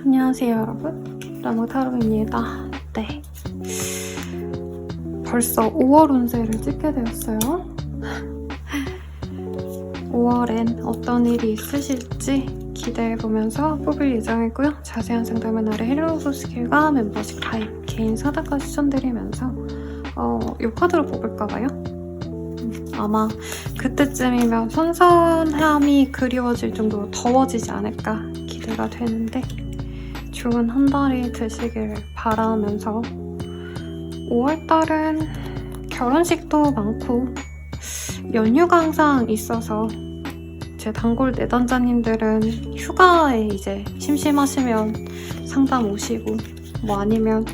안녕하세요 여러분, 라모타로입니다. 네, 벌써 5월 운세를 찍게 되었어요. 5월엔 어떤 일이 있으실지 기대해보면서 뽑을 예정이고요. 자세한 상담은 아래 헬로우 스킬과 멤버십 가입, 개인 사다까지 추천드리면서 이 카드로 뽑을까봐요. 아마 그때쯤이면 선선함이 그리워질 정도로 더워지지 않을까 기대가 되는데 좋은 한 달이 되시길 바라면서 5월달은 결혼식도 많고 연휴가 항상 있어서 제 단골 내단자님들은 휴가에 이제 심심하시면 상담 오시고 뭐 아니면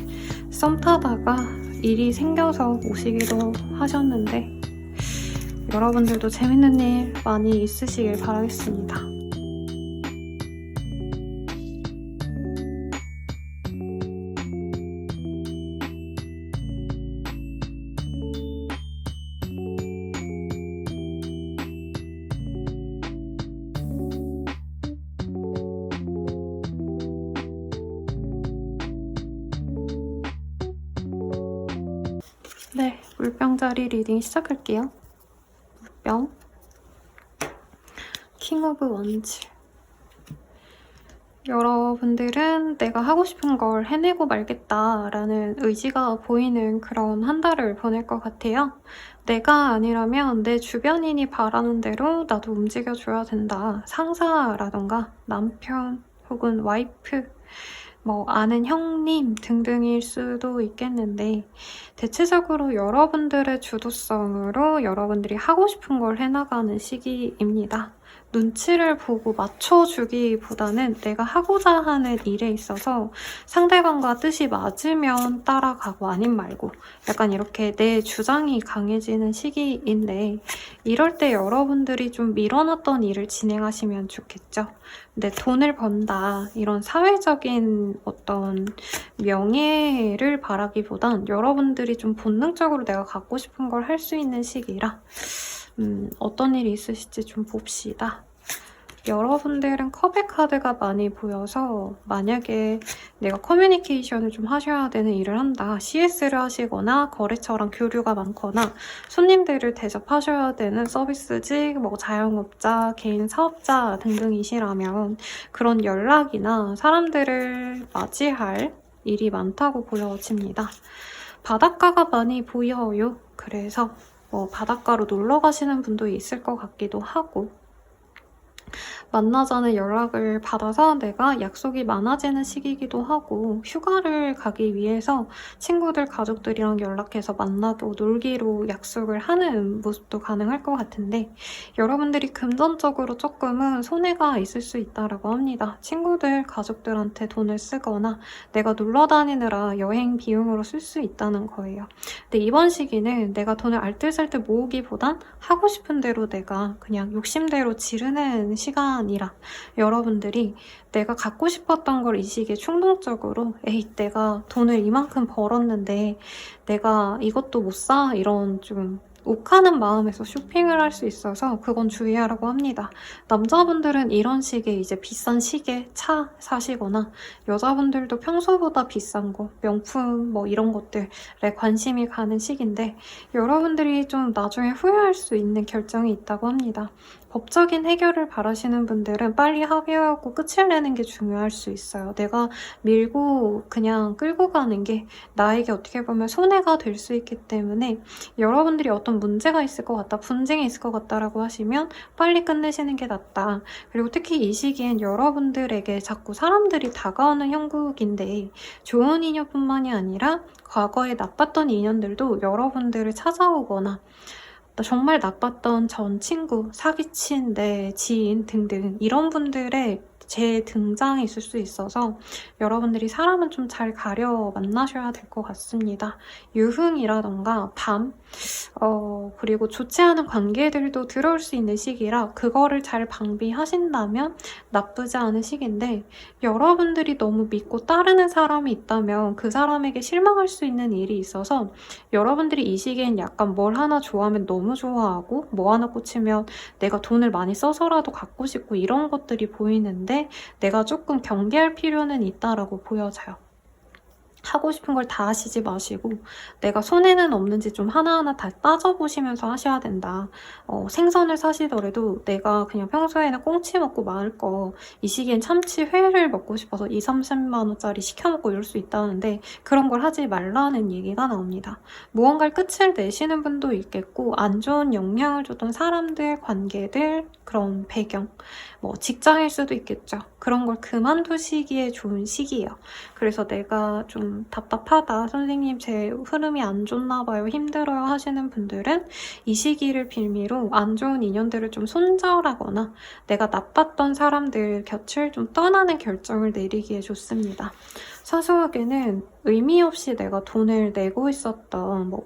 썸 타다가 일이 생겨서 오시기도 하셨는데 여러분들도 재밌는 일 많이 있으시길 바라겠습니다. 네, 물병자리 리딩 시작할게요. 물병, 킹 오브 원즈. 여러분들은 내가 하고 싶은 걸 해내고 말겠다라는 의지가 보이는 그런 한 달을 보낼 것 같아요. 내가 아니라면 내 주변인이 바라는 대로 나도 움직여줘야 된다. 상사라던가 남편 혹은 와이프, 뭐 아는 형님 등등일 수도 있겠는데 대체적으로 여러분들의 주도성으로 여러분들이 하고 싶은 걸 해나가는 시기입니다. 눈치를 보고 맞춰주기보다는 내가 하고자 하는 일에 있어서 상대방과 뜻이 맞으면 따라가고 아님 말고 약간 이렇게 내 주장이 강해지는 시기인데 이럴 때 여러분들이 좀 밀어놨던 일을 진행하시면 좋겠죠. 근데 돈을 번다 이런 사회적인 어떤 명예를 바라기보단 여러분들이 좀 본능적으로 내가 갖고 싶은 걸 할 수 있는 시기라 어떤 일이 있으실지 좀 봅시다. 여러분들은 컵의 카드가 많이 보여서 만약에 내가 커뮤니케이션을 좀 하셔야 되는 일을 한다. CS를 하시거나 거래처랑 교류가 많거나 손님들을 대접하셔야 되는 서비스직, 뭐 자영업자, 개인 사업자 등등이시라면 그런 연락이나 사람들을 맞이할 일이 많다고 보여집니다. 바닷가가 많이 보여요. 그래서 바닷가로 놀러 가시는 분도 있을 것 같기도 하고 만나자는 연락을 받아서 내가 약속이 많아지는 시기이기도 하고 휴가를 가기 위해서 친구들, 가족들이랑 연락해서 만나고 놀기로 약속을 하는 모습도 가능할 것 같은데 여러분들이 금전적으로 조금은 손해가 있을 수 있다고 합니다. 친구들, 가족들한테 돈을 쓰거나 내가 놀러 다니느라 여행 비용으로 쓸 수 있다는 거예요. 근데 이번 시기는 내가 돈을 알뜰살뜰 모으기보단 하고 싶은 대로 내가 그냥 욕심대로 지르는 시간이라 여러분들이 내가 갖고 싶었던 걸 이 시기에 충동적으로 에이 내가 돈을 이만큼 벌었는데 내가 이것도 못 사? 이런 좀 욱하는 마음에서 쇼핑을 할 수 있어서 그건 주의하라고 합니다. 남자분들은 이런 식의 이제 비싼 시계, 차 사시거나 여자분들도 평소보다 비싼 거, 명품 뭐 이런 것들에 관심이 가는 시기인데 여러분들이 좀 나중에 후회할 수 있는 결정이 있다고 합니다. 법적인 해결을 바라시는 분들은 빨리 합의하고 끝을 내는 게 중요할 수 있어요. 내가 밀고 그냥 끌고 가는 게 나에게 어떻게 보면 손해가 될 수 있기 때문에 여러분들이 어떤 문제가 있을 것 같다, 분쟁이 있을 것 같다라고 하시면 빨리 끝내시는 게 낫다. 그리고 특히 이 시기엔 여러분들에게 자꾸 사람들이 다가오는 형국인데 좋은 인연뿐만이 아니라 과거에 나빴던 인연들도 여러분들을 찾아오거나 정말 나빴던 전 친구, 사기친 내 지인 등등 이런 분들의 재등장이 있을 수 있어서 여러분들이 사람은 좀 잘 가려 만나셔야 될 것 같습니다. 유흥이라던가 밤, 그리고 좋지 않은 관계들도 들어올 수 있는 시기라 그거를 잘 방비하신다면 나쁘지 않은 시기인데 여러분들이 너무 믿고 따르는 사람이 있다면 그 사람에게 실망할 수 있는 일이 있어서 여러분들이 이 시기엔 약간 뭘 하나 좋아하면 너무 좋아하고 뭐 하나 꽂히면 내가 돈을 많이 써서라도 갖고 싶고 이런 것들이 보이는데 때 내가 조금 경계할 필요는 있다라고 보여져요. 하고 싶은 걸 다 하시지 마시고 내가 손해는 없는지 좀 하나하나 다 따져보시면서 하셔야 된다. 생선을 사시더라도 내가 그냥 평소에는 꽁치 먹고 말 거 이 시기엔 참치 회를 먹고 싶어서 2, 30만 원짜리 시켜 먹고 이럴 수 있다는데 그런 걸 하지 말라는 얘기가 나옵니다. 무언가를 끝을 내시는 분도 있겠고 안 좋은 영향을 줬던 사람들, 관계들, 그런 배경, 뭐 직장일 수도 있겠죠. 그런 걸 그만두시기에 좋은 시기예요. 그래서 내가 좀 답답하다, 선생님 제 흐름이 안 좋나 봐요, 힘들어요 하시는 분들은 이 시기를 빌미로 안 좋은 인연들을 좀 손절하거나 내가 나빴던 사람들 곁을 좀 떠나는 결정을 내리기에 좋습니다. 사소하게는 의미 없이 내가 돈을 내고 있었던 뭐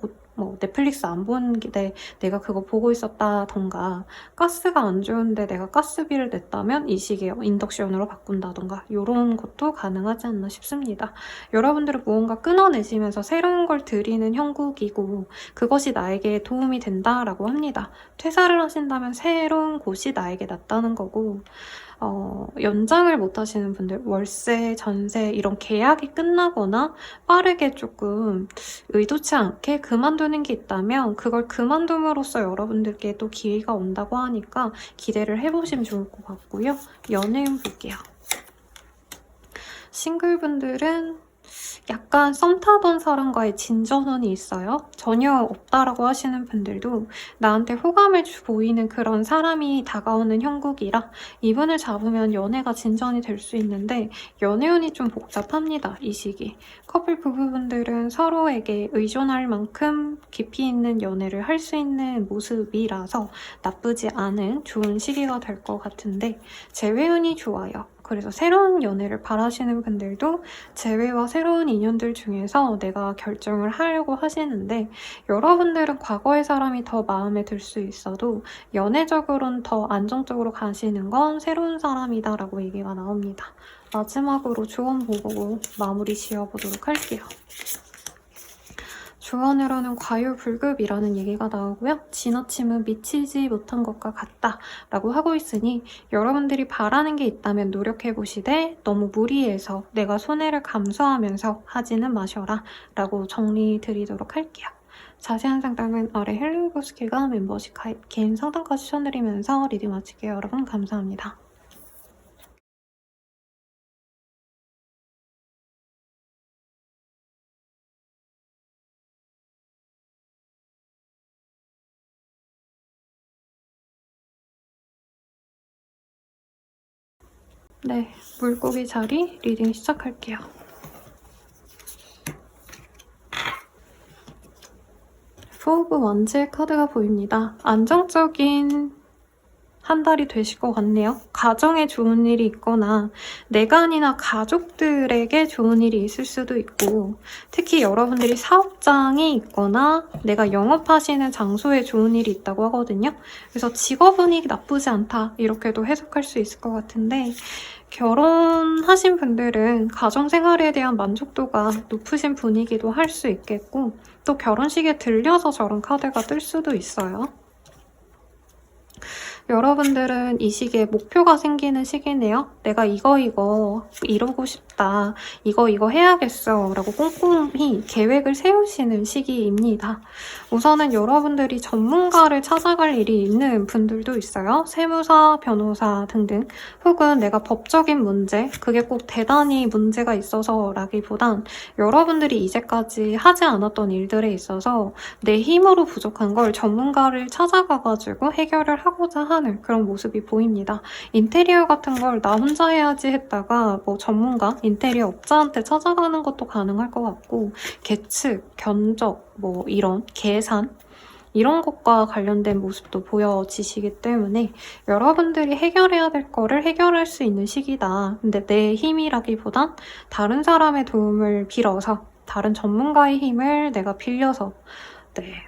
넷플릭스 안 보는 게 내가 그거 보고 있었다던가 가스가 안 좋은데 내가 가스비를 냈다면 이 시기에 인덕션으로 바꾼다던가 이런 것도 가능하지 않나 싶습니다. 여러분들은 무언가 끊어내시면서 새로운 걸 드리는 형국이고 그것이 나에게 도움이 된다라고 합니다. 퇴사를 하신다면 새로운 곳이 나에게 낫다는 거고 연장을 못 하시는 분들, 월세, 전세 이런 계약이 끝나거나 빠르게 조금 의도치 않게 그만두는 게 있다면 그걸 그만둠으로써 여러분들께 또 기회가 온다고 하니까 기대를 해보시면 좋을 것 같고요. 연애운 볼게요. 싱글분들은 약간 썸 타던 사람과의 진전운이 있어요. 전혀 없다라고 하시는 분들도 나한테 호감을 보이는 그런 사람이 다가오는 형국이라 이분을 잡으면 연애가 진전이 될 수 있는데 연애운이 좀 복잡합니다. 이 시기. 커플 부부분들은 서로에게 의존할 만큼 깊이 있는 연애를 할 수 있는 모습이라서 나쁘지 않은 좋은 시기가 될 것 같은데 재회운이 좋아요. 그래서 새로운 연애를 바라시는 분들도 재회와 새로운 인연들 중에서 내가 결정을 하려고 하시는데 여러분들은 과거의 사람이 더 마음에 들 수 있어도 연애적으로는 더 안정적으로 가시는 건 새로운 사람이다 라고 얘기가 나옵니다. 마지막으로 조언 보고 마무리 지어보도록 할게요. 조언으로는 과유불급이라는 얘기가 나오고요. 지나침은 미치지 못한 것과 같다 라고 하고 있으니 여러분들이 바라는 게 있다면 노력해보시되 너무 무리해서 내가 손해를 감수하면서 하지는 마셔라 라고 정리 드리도록 할게요. 자세한 상담은 아래 헬로보스키가 멤버십 가입 개인 상담까지 추천드리면서 리딩 마칠게요. 여러분 감사합니다. 네, 물고기 자리 리딩 시작할게요. 포 오브 원즈의 카드가 보입니다. 안정적인 한 달이 되실 것 같네요. 가정에 좋은 일이 있거나 내가 아니나 가족들에게 좋은 일이 있을 수도 있고 특히 여러분들이 사업장이 있거나 내가 영업하시는 장소에 좋은 일이 있다고 하거든요. 그래서 직업운이 나쁘지 않다 이렇게도 해석할 수 있을 것 같은데 결혼하신 분들은 가정생활에 대한 만족도가 높으신 분이기도 할 수 있겠고 또 결혼식에 들려서 저런 카드가 뜰 수도 있어요. 여러분들은 이 시기에 목표가 생기는 시기네요. 내가 이거 이루고 싶다. 이거 해야겠어. 라고 꼼꼼히 계획을 세우시는 시기입니다. 우선은 여러분들이 전문가를 찾아갈 일이 있는 분들도 있어요. 세무사, 변호사 등등. 혹은 내가 법적인 문제, 그게 꼭 대단히 문제가 있어서 라기보단 여러분들이 이제까지 하지 않았던 일들에 있어서 내 힘으로 부족한 걸 전문가를 찾아가가지고 해결을 하고자 하는 그런 모습이 보입니다. 인테리어 같은 걸 나 혼자 해야지 했다가 뭐 전문가, 인테리어 업자한테 찾아가는 것도 가능할 것 같고 계측, 견적, 뭐 이런 계산 이런 것과 관련된 모습도 보여지시기 때문에 여러분들이 해결해야 될 거를 해결할 수 있는 시기다. 근데 내 힘이라기보단 다른 사람의 도움을 빌어서 다른 전문가의 힘을 내가 빌려서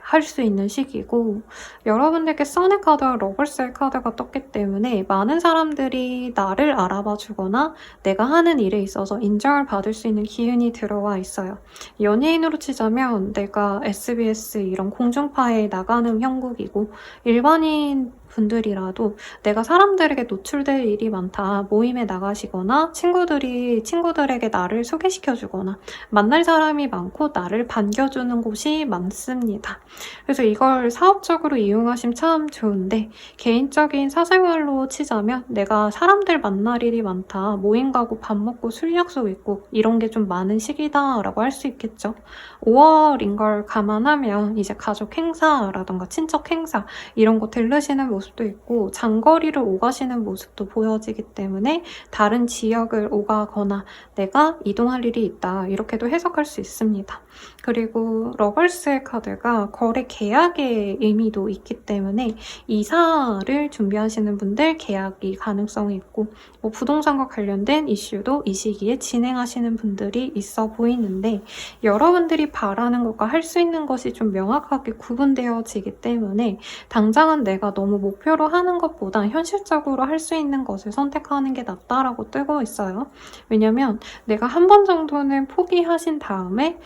할 수 있는 시기고 여러분들께 써니 카드와 러블셀 카드가 떴기 때문에 많은 사람들이 나를 알아봐 주거나 내가 하는 일에 있어서 인정을 받을 수 있는 기운이 들어와 있어요. 연예인으로 치자면 내가 SBS 이런 공중파에 나가는 형국이고 일반인 분들이라도 내가 사람들에게 노출될 일이 많다. 모임에 나가시거나 친구들에게 나를 소개시켜주거나 만날 사람이 많고 나를 반겨주는 곳이 많습니다. 그래서 이걸 사업적으로 이용하시면 참 좋은데 개인적인 사생활로 치자면 내가 사람들 만날 일이 많다. 모임 가고 밥 먹고 술 약속 있고 이런 게 좀 많은 시기다라고 할 수 있겠죠. 5월인 걸 감안하면 이제 가족 행사라던가 친척 행사 이런 거 들르시는 모습도 있고 장거리를 오가시는 모습도 보여지기 때문에 다른 지역을 오가거나 내가 이동할 일이 있다 이렇게도 해석할 수 있습니다. 그리고 러벌스의 카드가 거래 계약의 의미도 있기 때문에 이사를 준비하시는 분들 계약이 가능성이 있고 뭐 부동산과 관련된 이슈도 이 시기에 진행하시는 분들이 있어 보이는데 여러분들이 바라는 것과 할 수 있는 것이 좀 명확하게 구분되어지기 때문에 당장은 내가 너무 목표로 하는 것보다 현실적으로 할 수 있는 것을 선택하는 게 낫다라고 뜨고 있어요. 왜냐면 내가 한 번 정도는 포기하신 다음에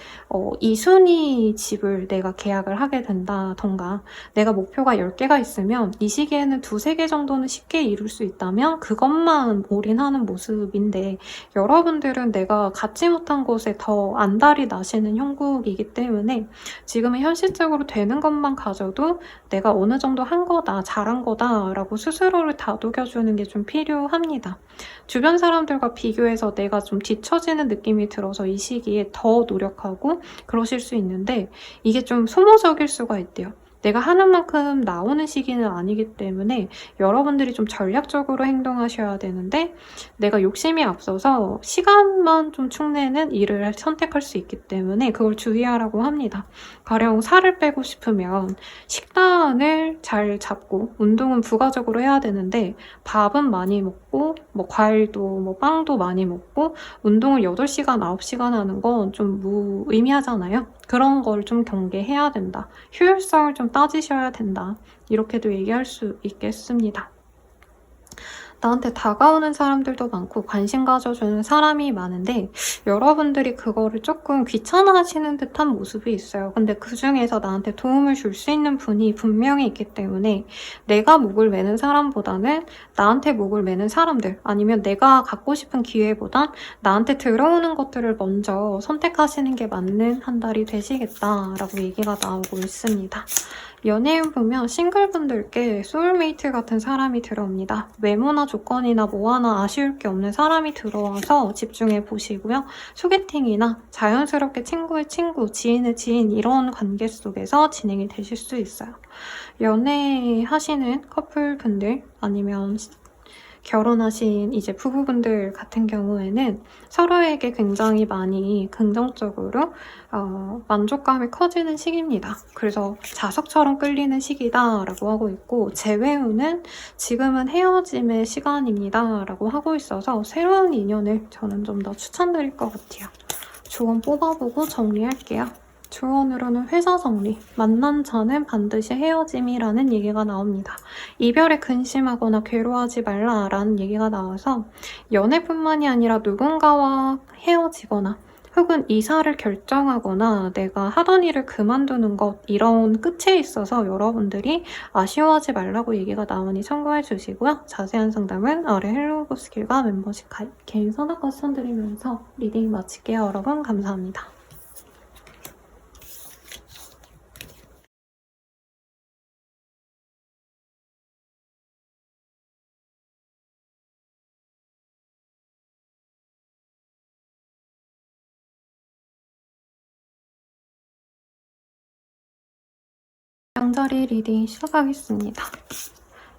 이 순위 집을 내가 계약을 하게 된다던가 내가 목표가 10개가 있으면 이 시기에는 2-3개 정도는 쉽게 이룰 수 있다면 그것만 올인하는 모습인데 여러분들은 내가 갖지 못한 곳에 더 안달이 나시는 형국이기 때문에 지금은 현실적으로 되는 것만 가져도 내가 어느 정도 한 거다, 잘한 거다 라고 스스로를 다독여주는 게 좀 필요합니다. 주변 사람들과 비교해서 내가 좀 뒤처지는 느낌이 들어서 이 시기에 더 노력하고 그러실 수 있는데 이게 좀 소모적일 수가 있대요. 내가 하는 만큼 나오는 시기는 아니기 때문에 여러분들이 좀 전략적으로 행동하셔야 되는데 내가 욕심이 앞서서 시간만 좀 축내는 일을 선택할 수 있기 때문에 그걸 주의하라고 합니다. 가령 살을 빼고 싶으면 식단을 잘 잡고 운동은 부가적으로 해야 되는데 밥은 많이 먹고 뭐 과일도 뭐 빵도 많이 먹고 운동을 8시간, 9시간 하는 건 좀 무의미하잖아요. 그런 걸 좀 경계해야 된다. 효율성을 좀 따지셔야 된다. 이렇게도 얘기할 수 있겠습니다. 나한테 다가오는 사람들도 많고 관심 가져주는 사람이 많은데 여러분들이 그거를 조금 귀찮아하시는 듯한 모습이 있어요. 근데 그중에서 나한테 도움을 줄 수 있는 분이 분명히 있기 때문에 내가 목을 매는 사람보다는 나한테 목을 매는 사람들 아니면 내가 갖고 싶은 기회보단 나한테 들어오는 것들을 먼저 선택하시는 게 맞는 한 달이 되시겠다라고 얘기가 나오고 있습니다. 연예인 보면 싱글분들께 소울메이트 같은 사람이 들어옵니다. 외모나 조건이나 뭐 하나 아쉬울 게 없는 사람이 들어와서 집중해 보시고요. 소개팅이나 자연스럽게 친구의 친구, 지인의 지인 이런 관계 속에서 진행이 되실 수 있어요. 연애하시는 커플분들 아니면 결혼하신 이제 부부분들 같은 경우에는 서로에게 굉장히 많이 긍정적으로 만족감이 커지는 시기입니다. 그래서 자석처럼 끌리는 시기다라고 하고 있고 재회우는 지금은 헤어짐의 시간입니다 라고 하고 있어서 새로운 인연을 저는 좀 더 추천드릴 것 같아요. 조언 뽑아보고 정리할게요. 조언으로는 회사 정리, 만난 자는 반드시 헤어짐이라는 얘기가 나옵니다. 이별에 근심하거나 괴로워하지 말라라는 얘기가 나와서 연애뿐만이 아니라 누군가와 헤어지거나 혹은 이사를 결정하거나 내가 하던 일을 그만두는 것 이런 끝에 있어서 여러분들이 아쉬워하지 말라고 얘기가 나오니 참고해 주시고요. 자세한 상담은 아래 헬로우 스킬과 멤버십 가입, 개인 선악과 추천드리면서 리딩 마칠게요. 여러분 감사합니다. 양자리 리딩 시작하겠습니다.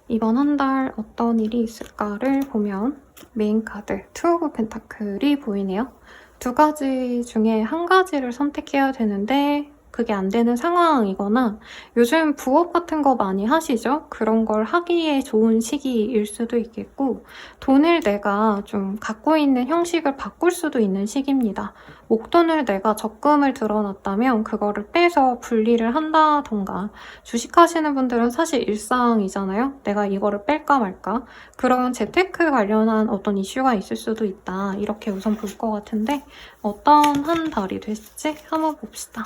이번 한 달 어떤 일이 있을까를 보면 메인 카드 투 오브 펜타클이 보이네요. 두 가지 중에 한 가지를 선택해야 되는데 그게 안 되는 상황이거나 요즘 부업 같은 거 많이 하시죠? 그런 걸 하기에 좋은 시기일 수도 있겠고 돈을 내가 좀 갖고 있는 형식을 바꿀 수도 있는 시기입니다. 목돈을 내가 적금을 들어놨다면 그거를 빼서 분리를 한다던가 주식하시는 분들은 사실 일상이잖아요. 내가 이거를 뺄까 말까 그런 재테크 관련한 어떤 이슈가 있을 수도 있다. 이렇게 우선 볼 것 같은데 어떤 한 달이 될지 한번 봅시다.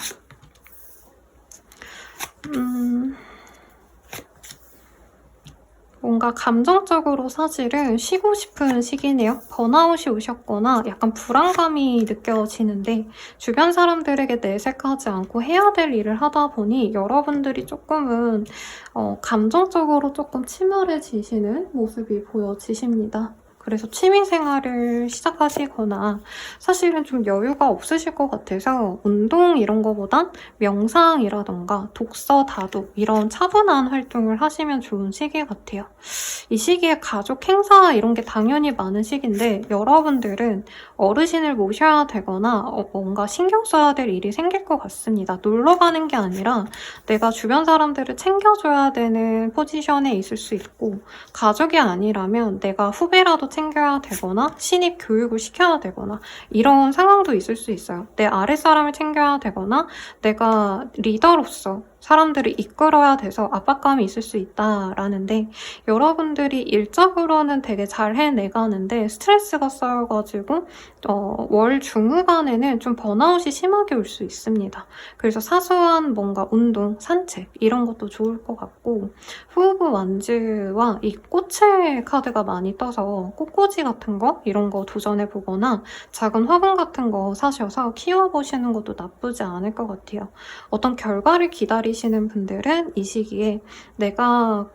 뭔가 감정적으로 사실은 쉬고 싶은 시기네요. 번아웃이 오셨거나 약간 불안감이 느껴지는데 주변 사람들에게 내색하지 않고 해야 될 일을 하다 보니 여러분들이 조금은 감정적으로 조금 침울해지시는 모습이 보여지십니다. 그래서 취미생활을 시작하시거나 사실은 좀 여유가 없으실 것 같아서 운동 이런 거보단 명상이라던가 독서, 다독 이런 차분한 활동을 하시면 좋은 시기 같아요. 이 시기에 가족 행사 이런 게 당연히 많은 시기인데 여러분들은 어르신을 모셔야 되거나 뭔가 신경 써야 될 일이 생길 것 같습니다. 놀러 가는 게 아니라 내가 주변 사람들을 챙겨줘야 되는 포지션에 있을 수 있고 가족이 아니라면 내가 후배라도 챙겨야 되거나 신입 교육을 시켜야 되거나 이런 상황도 있을 수 있어요. 내 아랫사람을 챙겨야 되거나 내가 리더로서 사람들을 이끌어야 돼서 압박감이 있을 수 있다라는데 여러분들이 일적으로는 되게 잘 해내가는데 스트레스가 쌓여가지고 월 중후반에는 좀 번아웃이 심하게 올 수 있습니다. 그래서 사소한 뭔가 운동, 산책 이런 것도 좋을 것 같고 후브 완즈와 이 꽃의 카드가 많이 떠서 꽃꽂이 같은 거 이런 거 도전해보거나 작은 화분 같은 거 사셔서 키워보시는 것도 나쁘지 않을 것 같아요. 어떤 결과를 기다리시는 분들은 이 시기에 내가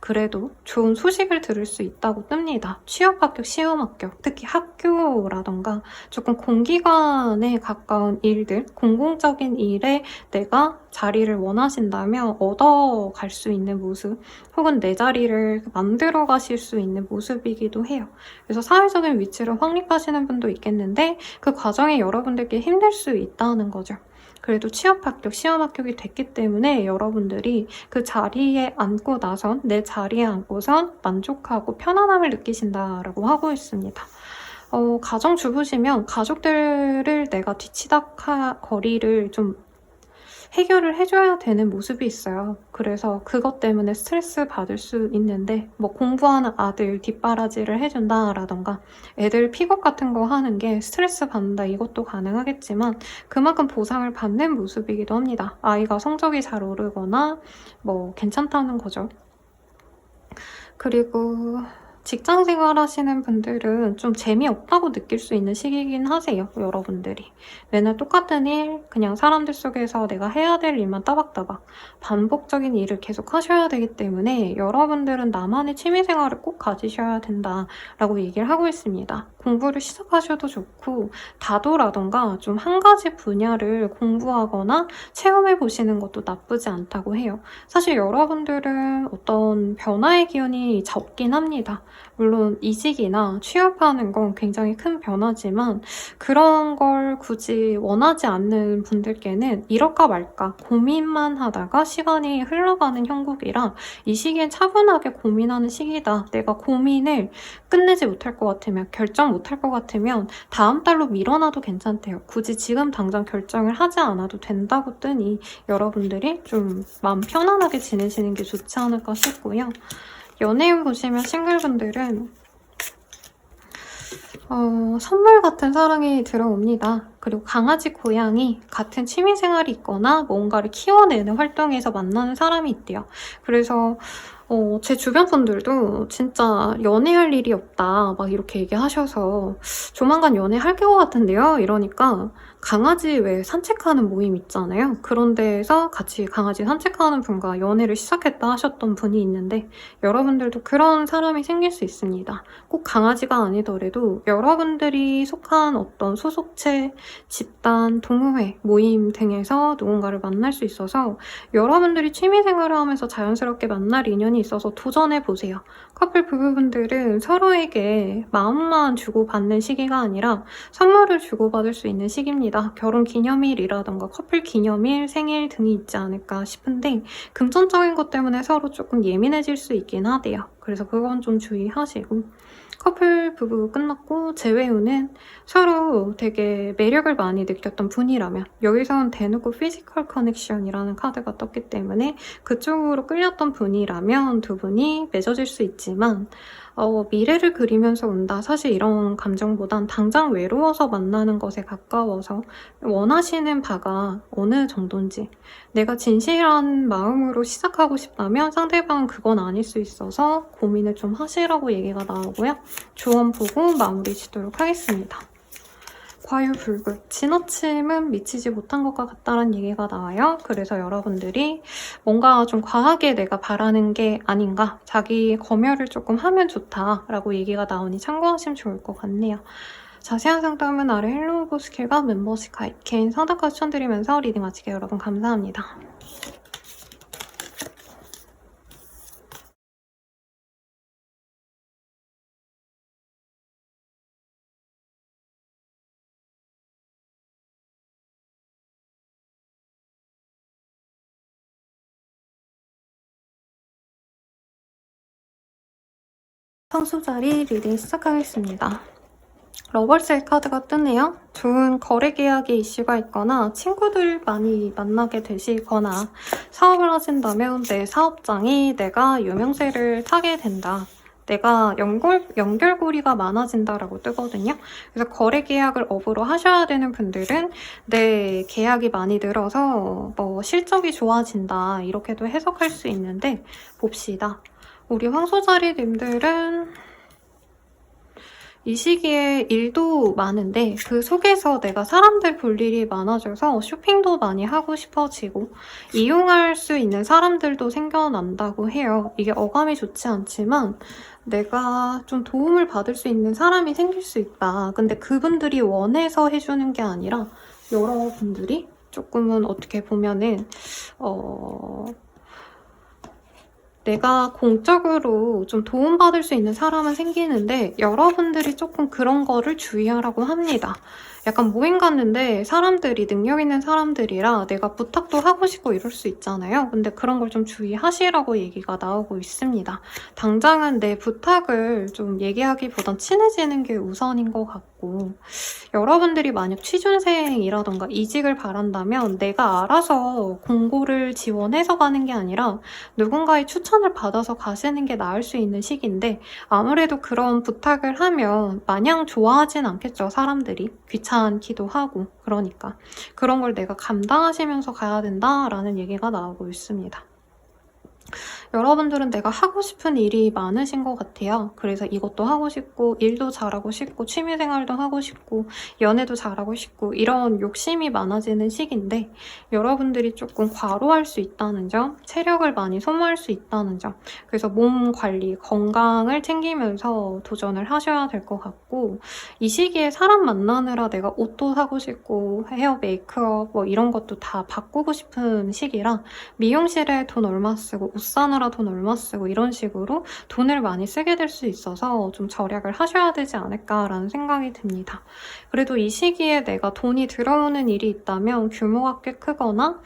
그래도 좋은 소식을 들을 수 있다고 뜹니다. 취업 합격, 시험 합격, 특히 학교라던가 조금 공기관에 가까운 일들, 공공적인 일에 내가 자리를 원하신다면 얻어갈 수 있는 모습 혹은 내 자리를 만들어 가실 수 있는 모습이기도 해요. 그래서 사회적인 위치를 확립하시는 분도 있겠는데 그 과정에 여러분들께 힘들 수 있다는 거죠. 그래도 취업 합격, 시험 합격이 됐기 때문에 여러분들이 그 자리에 앉고 나선 내 자리에 앉고선 만족하고 편안함을 느끼신다라고 하고 있습니다. 가정주부시면 가족들을 내가 뒤치다거리를 좀 해결을 해줘야 되는 모습이 있어요. 그래서 그것 때문에 스트레스 받을 수 있는데 뭐 공부하는 아들 뒷바라지를 해준다라던가 애들 픽업 같은 거 하는 게 스트레스 받는다 이것도 가능하겠지만 그만큼 보상을 받는 모습이기도 합니다. 아이가 성적이 잘 오르거나 뭐 괜찮다는 거죠. 그리고 직장 생활 하시는 분들은 좀 재미없다고 느낄 수 있는 시기이긴 하세요, 여러분들이. 맨날 똑같은 일, 그냥 사람들 속에서 내가 해야 될 일만 따박따박 반복적인 일을 계속 하셔야 되기 때문에 여러분들은 나만의 취미생활을 꼭 가지셔야 된다라고 얘기를 하고 있습니다. 공부를 시작하셔도 좋고 다도라던가 좀 한 가지 분야를 공부하거나 체험해보시는 것도 나쁘지 않다고 해요. 사실 여러분들은 어떤 변화의 기운이 적긴 합니다. 물론 이직이나 취업하는 건 굉장히 큰 변화지만 그런 걸 굳이 원하지 않는 분들께는 이럴까 말까 고민만 하다가 시간이 흘러가는 형국이라 이 시기엔 차분하게 고민하는 시기다. 내가 고민을 끝내지 못할 것 같으면 결정 못할 것 같으면 다음 달로 미뤄놔도 괜찮대요. 굳이 지금 당장 결정을 하지 않아도 된다고 뜨니 여러분들이 좀 마음 편안하게 지내시는 게 좋지 않을까 싶고요. 연예인 보시면 싱글분들은 선물 같은 사랑이 들어옵니다. 그리고 강아지, 고양이 같은 취미생활이 있거나 뭔가를 키워내는 활동에서 만나는 사람이 있대요. 그래서 제 주변 분들도 진짜 연애할 일이 없다 막 이렇게 얘기하셔서 조만간 연애할 것 같은데요? 이러니까 강아지 왜 산책하는 모임 있잖아요. 그런 데에서 같이 강아지 산책하는 분과 연애를 시작했다 하셨던 분이 있는데 여러분들도 그런 사람이 생길 수 있습니다. 꼭 강아지가 아니더라도 여러분들이 속한 어떤 소속체, 집단, 동호회, 모임 등에서 누군가를 만날 수 있어서 여러분들이 취미생활을 하면서 자연스럽게 만날 인연이 있어서 도전해보세요. 커플 부부분들은 서로에게 마음만 주고받는 시기가 아니라 선물을 주고받을 수 있는 시기입니다. 결혼 기념일이라던가 커플 기념일, 생일 등이 있지 않을까 싶은데 금전적인 것 때문에 서로 조금 예민해질 수 있긴 하대요. 그래서 그건 좀 주의하시고 커플 부부 끝났고 재회 후는 서로 되게 매력을 많이 느꼈던 분이라면, 여기선 대놓고 피지컬 커넥션이라는 카드가 떴기 때문에 그쪽으로 끌렸던 분이라면 두 분이 맺어질 수 있지만, 미래를 그리면서 온다. 사실 이런 감정보단 당장 외로워서 만나는 것에 가까워서 원하시는 바가 어느 정도인지, 내가 진실한 마음으로 시작하고 싶다면 상대방은 그건 아닐 수 있어서 고민을 좀 하시라고 얘기가 나오고요. 조언 보고 마무리 짓도록 하겠습니다. 과유불급, 지나침은 미치지 못한 것과 같다는 얘기가 나와요. 그래서 여러분들이 뭔가 좀 과하게 내가 바라는 게 아닌가, 자기 검열을 조금 하면 좋다라고 얘기가 나오니 참고하시면 좋을 것 같네요. 자세한 상담은 아래 헬로우 스킬과 멤버십 가입, 개인 상담과 추천드리면서 리딩 마칠게요. 여러분 감사합니다. 성수자리 리딩 시작하겠습니다. 러벌셀 카드가 뜨네요. 좋은 거래 계약의 이슈가 있거나 친구들 많이 만나게 되시거나 사업을 하신다면 내 사업장이 내가 유명세를 타게 된다. 내가 연결고리가 많아진다라고 뜨거든요. 그래서 거래 계약을 업으로 하셔야 되는 분들은 내 계약이 많이 늘어서 뭐 실적이 좋아진다, 이렇게도 해석할 수 있는데, 봅시다. 우리 황소자리님들은 이 시기에 일도 많은데 그 속에서 내가 사람들 볼 일이 많아져서 쇼핑도 많이 하고 싶어지고 이용할 수 있는 사람들도 생겨난다고 해요. 이게 어감이 좋지 않지만 내가 좀 도움을 받을 수 있는 사람이 생길 수 있다. 근데 그분들이 원해서 해주는 게 아니라 여러분들이 조금은 어떻게 보면은 내가 공적으로 좀 도움받을 수 있는 사람은 생기는데 여러분들이 조금 그런 거를 주의하라고 합니다. 약간 모임 갔는데 사람들이 능력 있는 사람들이라 내가 부탁도 하고 싶고 이럴 수 있잖아요. 근데 그런 걸 좀 주의하시라고 얘기가 나오고 있습니다. 당장은 내 부탁을 좀 얘기하기보단 친해지는 게 우선인 것 같고, 여러분들이 만약 취준생이라던가 이직을 바란다면 내가 알아서 공고를 지원해서 가는 게 아니라 누군가의 추천을 받아서 가시는 게 나을 수 있는 시기인데, 아무래도 그런 부탁을 하면 마냥 좋아하진 않겠죠. 사람들이 귀찮기도 하고. 그러니까 그런 걸 내가 감당하시면서 가야 된다라는 얘기가 나오고 있습니다. 여러분들은 내가 하고 싶은 일이 많으신 것 같아요. 그래서 이것도 하고 싶고 일도 잘하고 싶고 취미생활도 하고 싶고 연애도 잘하고 싶고 이런 욕심이 많아지는 시기인데, 여러분들이 조금 과로할 수 있다는 점, 체력을 많이 소모할 수 있다는 점, 그래서 몸 관리, 건강을 챙기면서 도전을 하셔야 될 것 같고, 이 시기에 사람 만나느라 내가 옷도 사고 싶고 헤어 메이크업 뭐 이런 것도 다 바꾸고 싶은 시기라 미용실에 돈 얼마 쓰고 옷 사느라 돈 얼마 쓰고 이런 식으로 돈을 많이 쓰게 될 수 있어서 좀 절약을 하셔야 되지 않을까라는 생각이 듭니다. 그래도 이 시기에 내가 돈이 들어오는 일이 있다면 규모가 꽤 크거나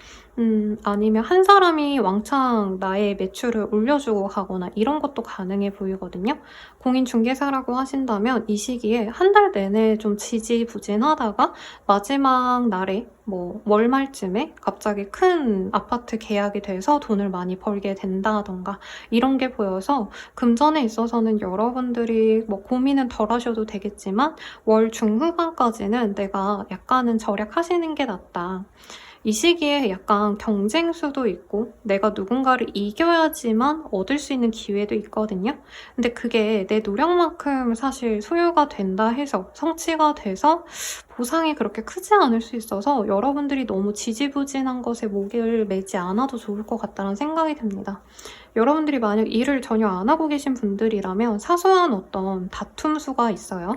아니면 한 사람이 왕창 나의 매출을 올려주고 가거나 이런 것도 가능해 보이거든요. 공인중개사라고 하신다면 이 시기에 한 달 내내 좀 지지부진하다가 마지막 날에 뭐 월말쯤에 갑자기 큰 아파트 계약이 돼서 돈을 많이 벌게 된다던가 이런 게 보여서 금전에 있어서는 여러분들이 뭐 고민은 덜 하셔도 되겠지만 월 중후반까지는 내가 약간은 절약하시는 게 낫다. 이 시기에 약간 경쟁수도 있고 내가 누군가를 이겨야지만 얻을 수 있는 기회도 있거든요. 근데 그게 내 노력만큼 사실 소요가 된다 해서 성취가 돼서 보상이 그렇게 크지 않을 수 있어서 여러분들이 너무 지지부진한 것에 목을 매지 않아도 좋을 것 같다는 생각이 듭니다. 여러분들이 만약 일을 전혀 안 하고 계신 분들이라면 사소한 어떤 다툼 수가 있어요.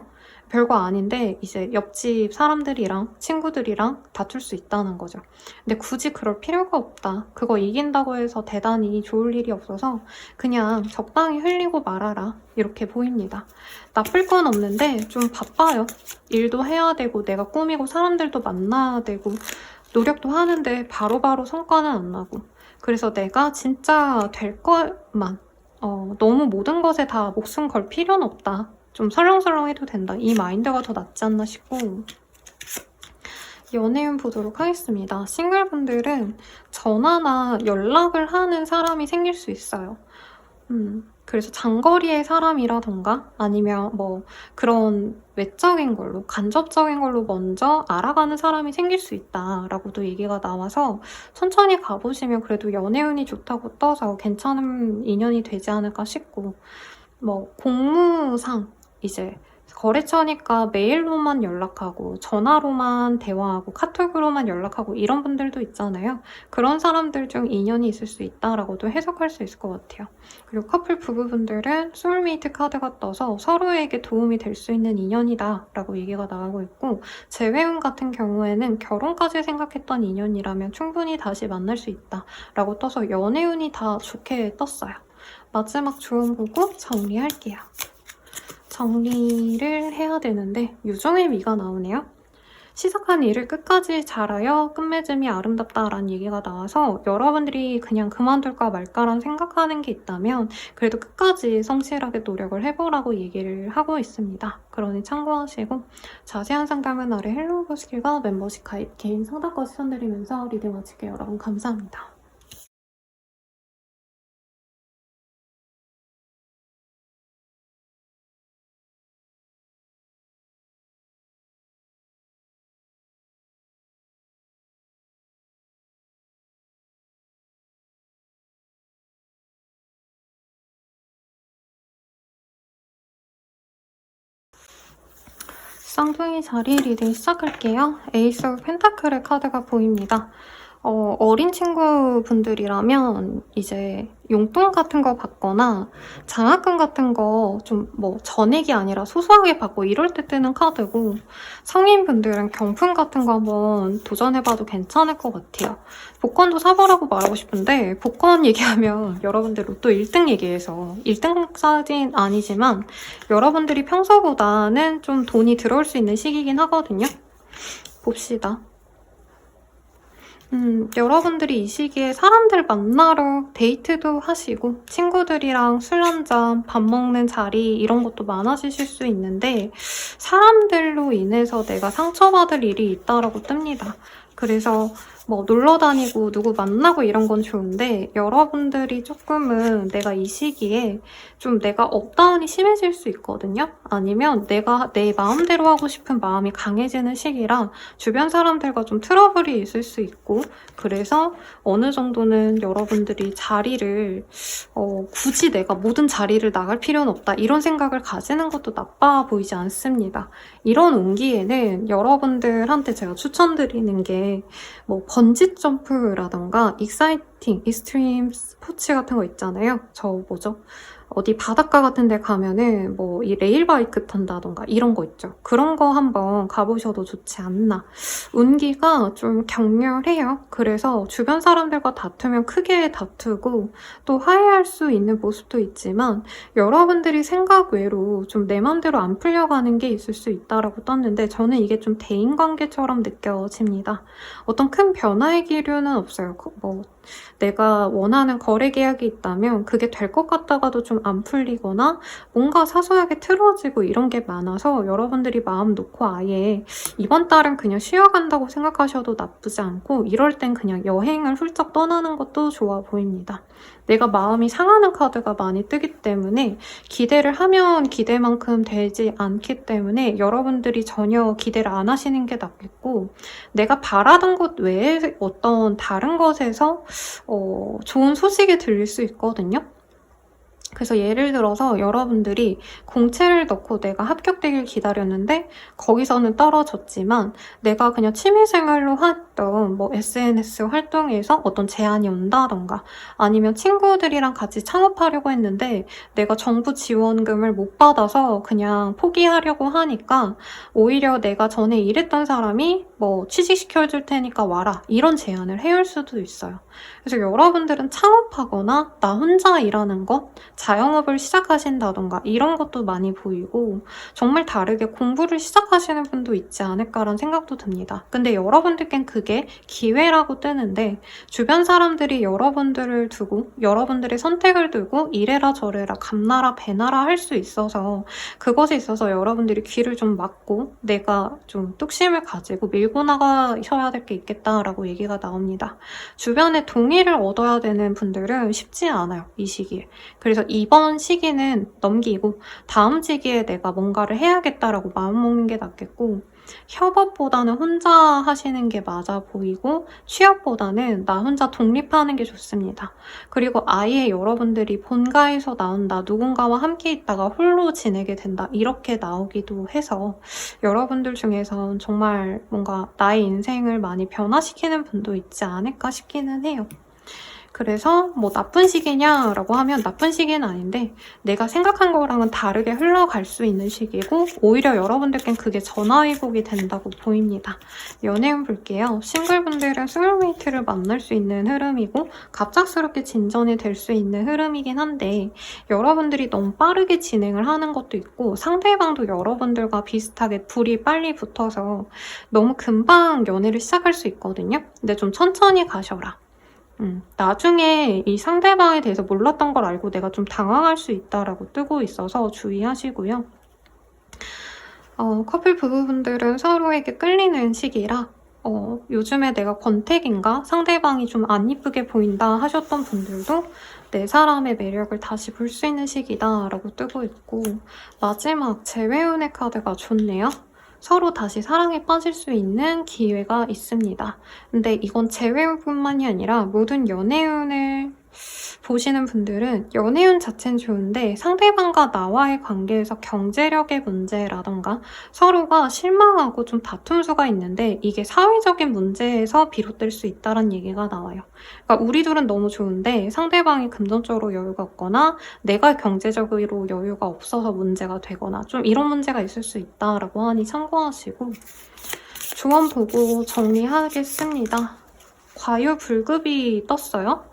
별거 아닌데 이제 옆집 사람들이랑 친구들이랑 다툴 수 있다는 거죠. 근데 굳이 그럴 필요가 없다. 그거 이긴다고 해서 대단히 좋을 일이 없어서 그냥 적당히 흘리고 말아라. 이렇게 보입니다. 나쁠 건 없는데 좀 바빠요. 일도 해야 되고 내가 꾸미고 사람들도 만나야 되고 노력도 하는데 바로바로 성과는 안 나고, 그래서 내가 진짜 될 것만 너무 모든 것에 다 목숨 걸 필요는 없다. 좀 설렁설렁 해도 된다. 이 마인드가 더 낫지 않나 싶고 연애운 보도록 하겠습니다. 싱글분들은 전화나 연락을 하는 사람이 생길 수 있어요. 그래서 장거리의 사람이라던가 아니면 뭐 그런 외적인 걸로, 간접적인 걸로 먼저 알아가는 사람이 생길 수 있다라고도 얘기가 나와서 천천히 가보시면 그래도 연애운이 좋다고 떠서 괜찮은 인연이 되지 않을까 싶고, 뭐 공무상 이제 거래처니까 메일로만 연락하고 전화로만 대화하고 카톡으로만 연락하고 이런 분들도 있잖아요. 그런 사람들 중 인연이 있을 수 있다라고도 해석할 수 있을 것 같아요. 그리고 커플 부부분들은 소울메이트 카드가 떠서 서로에게 도움이 될 수 있는 인연이다 라고 얘기가 나오고 있고, 재회운 같은 경우에는 결혼까지 생각했던 인연이라면 충분히 다시 만날 수 있다 라고 떠서 연애운이 다 좋게 떴어요. 마지막 조언 보고 정리할게요. 정리를 해야 되는데 유정의 미가 나오네요. 시작한 일을 끝까지 잘하여 끝맺음이 아름답다라는 얘기가 나와서 여러분들이 그냥 그만둘까 말까라는 생각하는 게 있다면 그래도 끝까지 성실하게 노력을 해보라고 얘기를 하고 있습니다. 그러니 참고하시고 자세한 상담은 아래 헬로우 버스킬과 멤버십 가입 개인 상담까지 추천드리면서 리딩 마칠게요. 여러분 감사합니다. 쌍둥이 자리 리딩 시작할게요. 에이스 오브 펜타클의 카드가 보입니다. 어린 친구분들이라면 이제 용돈 같은 거 받거나 장학금 같은 거 좀 뭐 전액이 아니라 소소하게 받고 이럴 때 뜨는 카드고, 성인분들은 경품 같은 거 한번 도전해봐도 괜찮을 것 같아요. 복권도 사보라고 말하고 싶은데 복권 얘기하면 여러분들 로또 1등 얘기해서 1등까지는 아니지만 여러분들이 평소보다는 좀 돈이 들어올 수 있는 시기긴 하거든요. 봅시다. 여러분들이 이 시기에 사람들 만나러 데이트도 하시고 친구들이랑 술 한잔, 밥 먹는 자리 이런 것도 많아지실 수 있는데 사람들로 인해서 내가 상처받을 일이 있다라고 뜹니다. 그래서 뭐 놀러 다니고 누구 만나고 이런 건 좋은데 여러분들이 조금은 내가 이 시기에 좀 내가 업다운이 심해질 수 있거든요. 아니면 내가 내 마음대로 하고 싶은 마음이 강해지는 시기라 주변 사람들과 좀 트러블이 있을 수 있고, 그래서 어느 정도는 여러분들이 자리를 굳이 내가 모든 자리를 나갈 필요는 없다 이런 생각을 가지는 것도 나빠 보이지 않습니다. 이런 운기에는 여러분들한테 제가 추천드리는 게 뭐 번지 점프라던가 익사이팅, 익스트림 스포츠 같은 거 있잖아요. 저 뭐죠? 어디 바닷가 같은 데 가면은 뭐 이 레일바이크 탄다던가 이런 거 있죠. 그런 거 한번 가보셔도 좋지 않나. 운기가 좀 격렬해요. 그래서 주변 사람들과 다투면 크게 다투고 또 화해할 수 있는 모습도 있지만 여러분들이 생각 외로 좀 내 맘대로 안 풀려가는 게 있을 수 있다라고 떴는데 저는 이게 좀 대인관계처럼 느껴집니다. 어떤 큰 변화의 기류는 없어요. 뭐 내가 원하는 거래 계약이 있다면 그게 될 것 같다가도 좀 안 풀리거나 뭔가 사소하게 틀어지고 이런 게 많아서 여러분들이 마음 놓고 아예 이번 달은 그냥 쉬어간다고 생각하셔도 나쁘지 않고 이럴 땐 그냥 여행을 훌쩍 떠나는 것도 좋아 보입니다. 내가 마음이 상하는 카드가 많이 뜨기 때문에 기대를 하면 기대만큼 되지 않기 때문에 여러분들이 전혀 기대를 안 하시는 게 낫겠고, 내가 바라던 것 외에 어떤 다른 것에서 좋은 소식이 들릴 수 있거든요. 그래서 예를 들어서 여러분들이 공채를 넣고 내가 합격되길 기다렸는데 거기서는 떨어졌지만 내가 그냥 취미생활로 했던 뭐 SNS 활동에서 어떤 제안이 온다던가 아니면 친구들이랑 같이 창업하려고 했는데 내가 정부 지원금을 못 받아서 그냥 포기하려고 하니까 오히려 내가 전에 일했던 사람이 뭐 취직시켜줄 테니까 와라 이런 제안을 해올 수도 있어요. 그래서 여러분들은 창업하거나 나 혼자 일하는 것, 자영업을 시작하신다던가 이런 것도 많이 보이고 정말 다르게 공부를 시작하시는 분도 있지 않을까라는 생각도 듭니다. 근데 여러분들께는 그게 그게 기회라고 뜨는데 주변 사람들이 여러분들을 두고 여러분들의 선택을 두고 이래라 저래라 감나라 배나라 할 수 있어서 그것에 있어서 여러분들이 귀를 좀 막고 내가 좀 뚝심을 가지고 밀고 나가셔야 될 게 있겠다라고 얘기가 나옵니다. 주변의 동의를 얻어야 되는 분들은 쉽지 않아요, 이 시기에. 그래서 이번 시기는 넘기고 다음 시기에 내가 뭔가를 해야겠다라고 마음먹는 게 낫겠고 협업보다는 혼자 하시는 게 맞아 보이고 취업보다는 나 혼자 독립하는 게 좋습니다. 그리고 아예 여러분들이 본가에서 나온다, 누군가와 함께 있다가 홀로 지내게 된다 이렇게 나오기도 해서 여러분들 중에선 정말 뭔가 나의 인생을 많이 변화시키는 분도 있지 않을까 싶기는 해요. 그래서 뭐 나쁜 시기냐라고 하면 나쁜 시기는 아닌데 내가 생각한 거랑은 다르게 흘러갈 수 있는 시기고 오히려 여러분들께는 그게 전화위복이 된다고 보입니다. 연애운 볼게요. 싱글분들은 소울메이트를 만날 수 있는 흐름이고 갑작스럽게 진전이 될 수 있는 흐름이긴 한데 여러분들이 너무 빠르게 진행을 하는 것도 있고 상대방도 여러분들과 비슷하게 불이 빨리 붙어서 너무 금방 연애를 시작할 수 있거든요. 근데 좀 천천히 가셔라. 나중에 이 상대방에 대해서 몰랐던 걸 알고 내가 좀 당황할 수 있다라고 뜨고 있어서 주의하시고요. 커플 부부분들은 서로에게 끌리는 시기라 요즘에 내가 권태기인가? 상대방이 좀 안 이쁘게 보인다 하셨던 분들도 내 사람의 매력을 다시 볼 수 있는 시기다라고 뜨고 있고 마지막 재회운의 카드가 좋네요. 서로 다시 사랑에 빠질 수 있는 기회가 있습니다. 근데 이건 재회운뿐만이 아니라 모든 연애운을 보시는 분들은 연애운 자체는 좋은데 상대방과 나와의 관계에서 경제력의 문제라던가 서로가 실망하고 좀 다툼수가 있는데 이게 사회적인 문제에서 비롯될 수 있다는 얘기가 나와요. 그러니까 우리 둘은 너무 좋은데 상대방이 금전적으로 여유가 없거나 내가 경제적으로 여유가 없어서 문제가 되거나 좀 이런 문제가 있을 수 있다라고 하니 참고하시고 조언 보고 정리하겠습니다. 과유불급이 떴어요.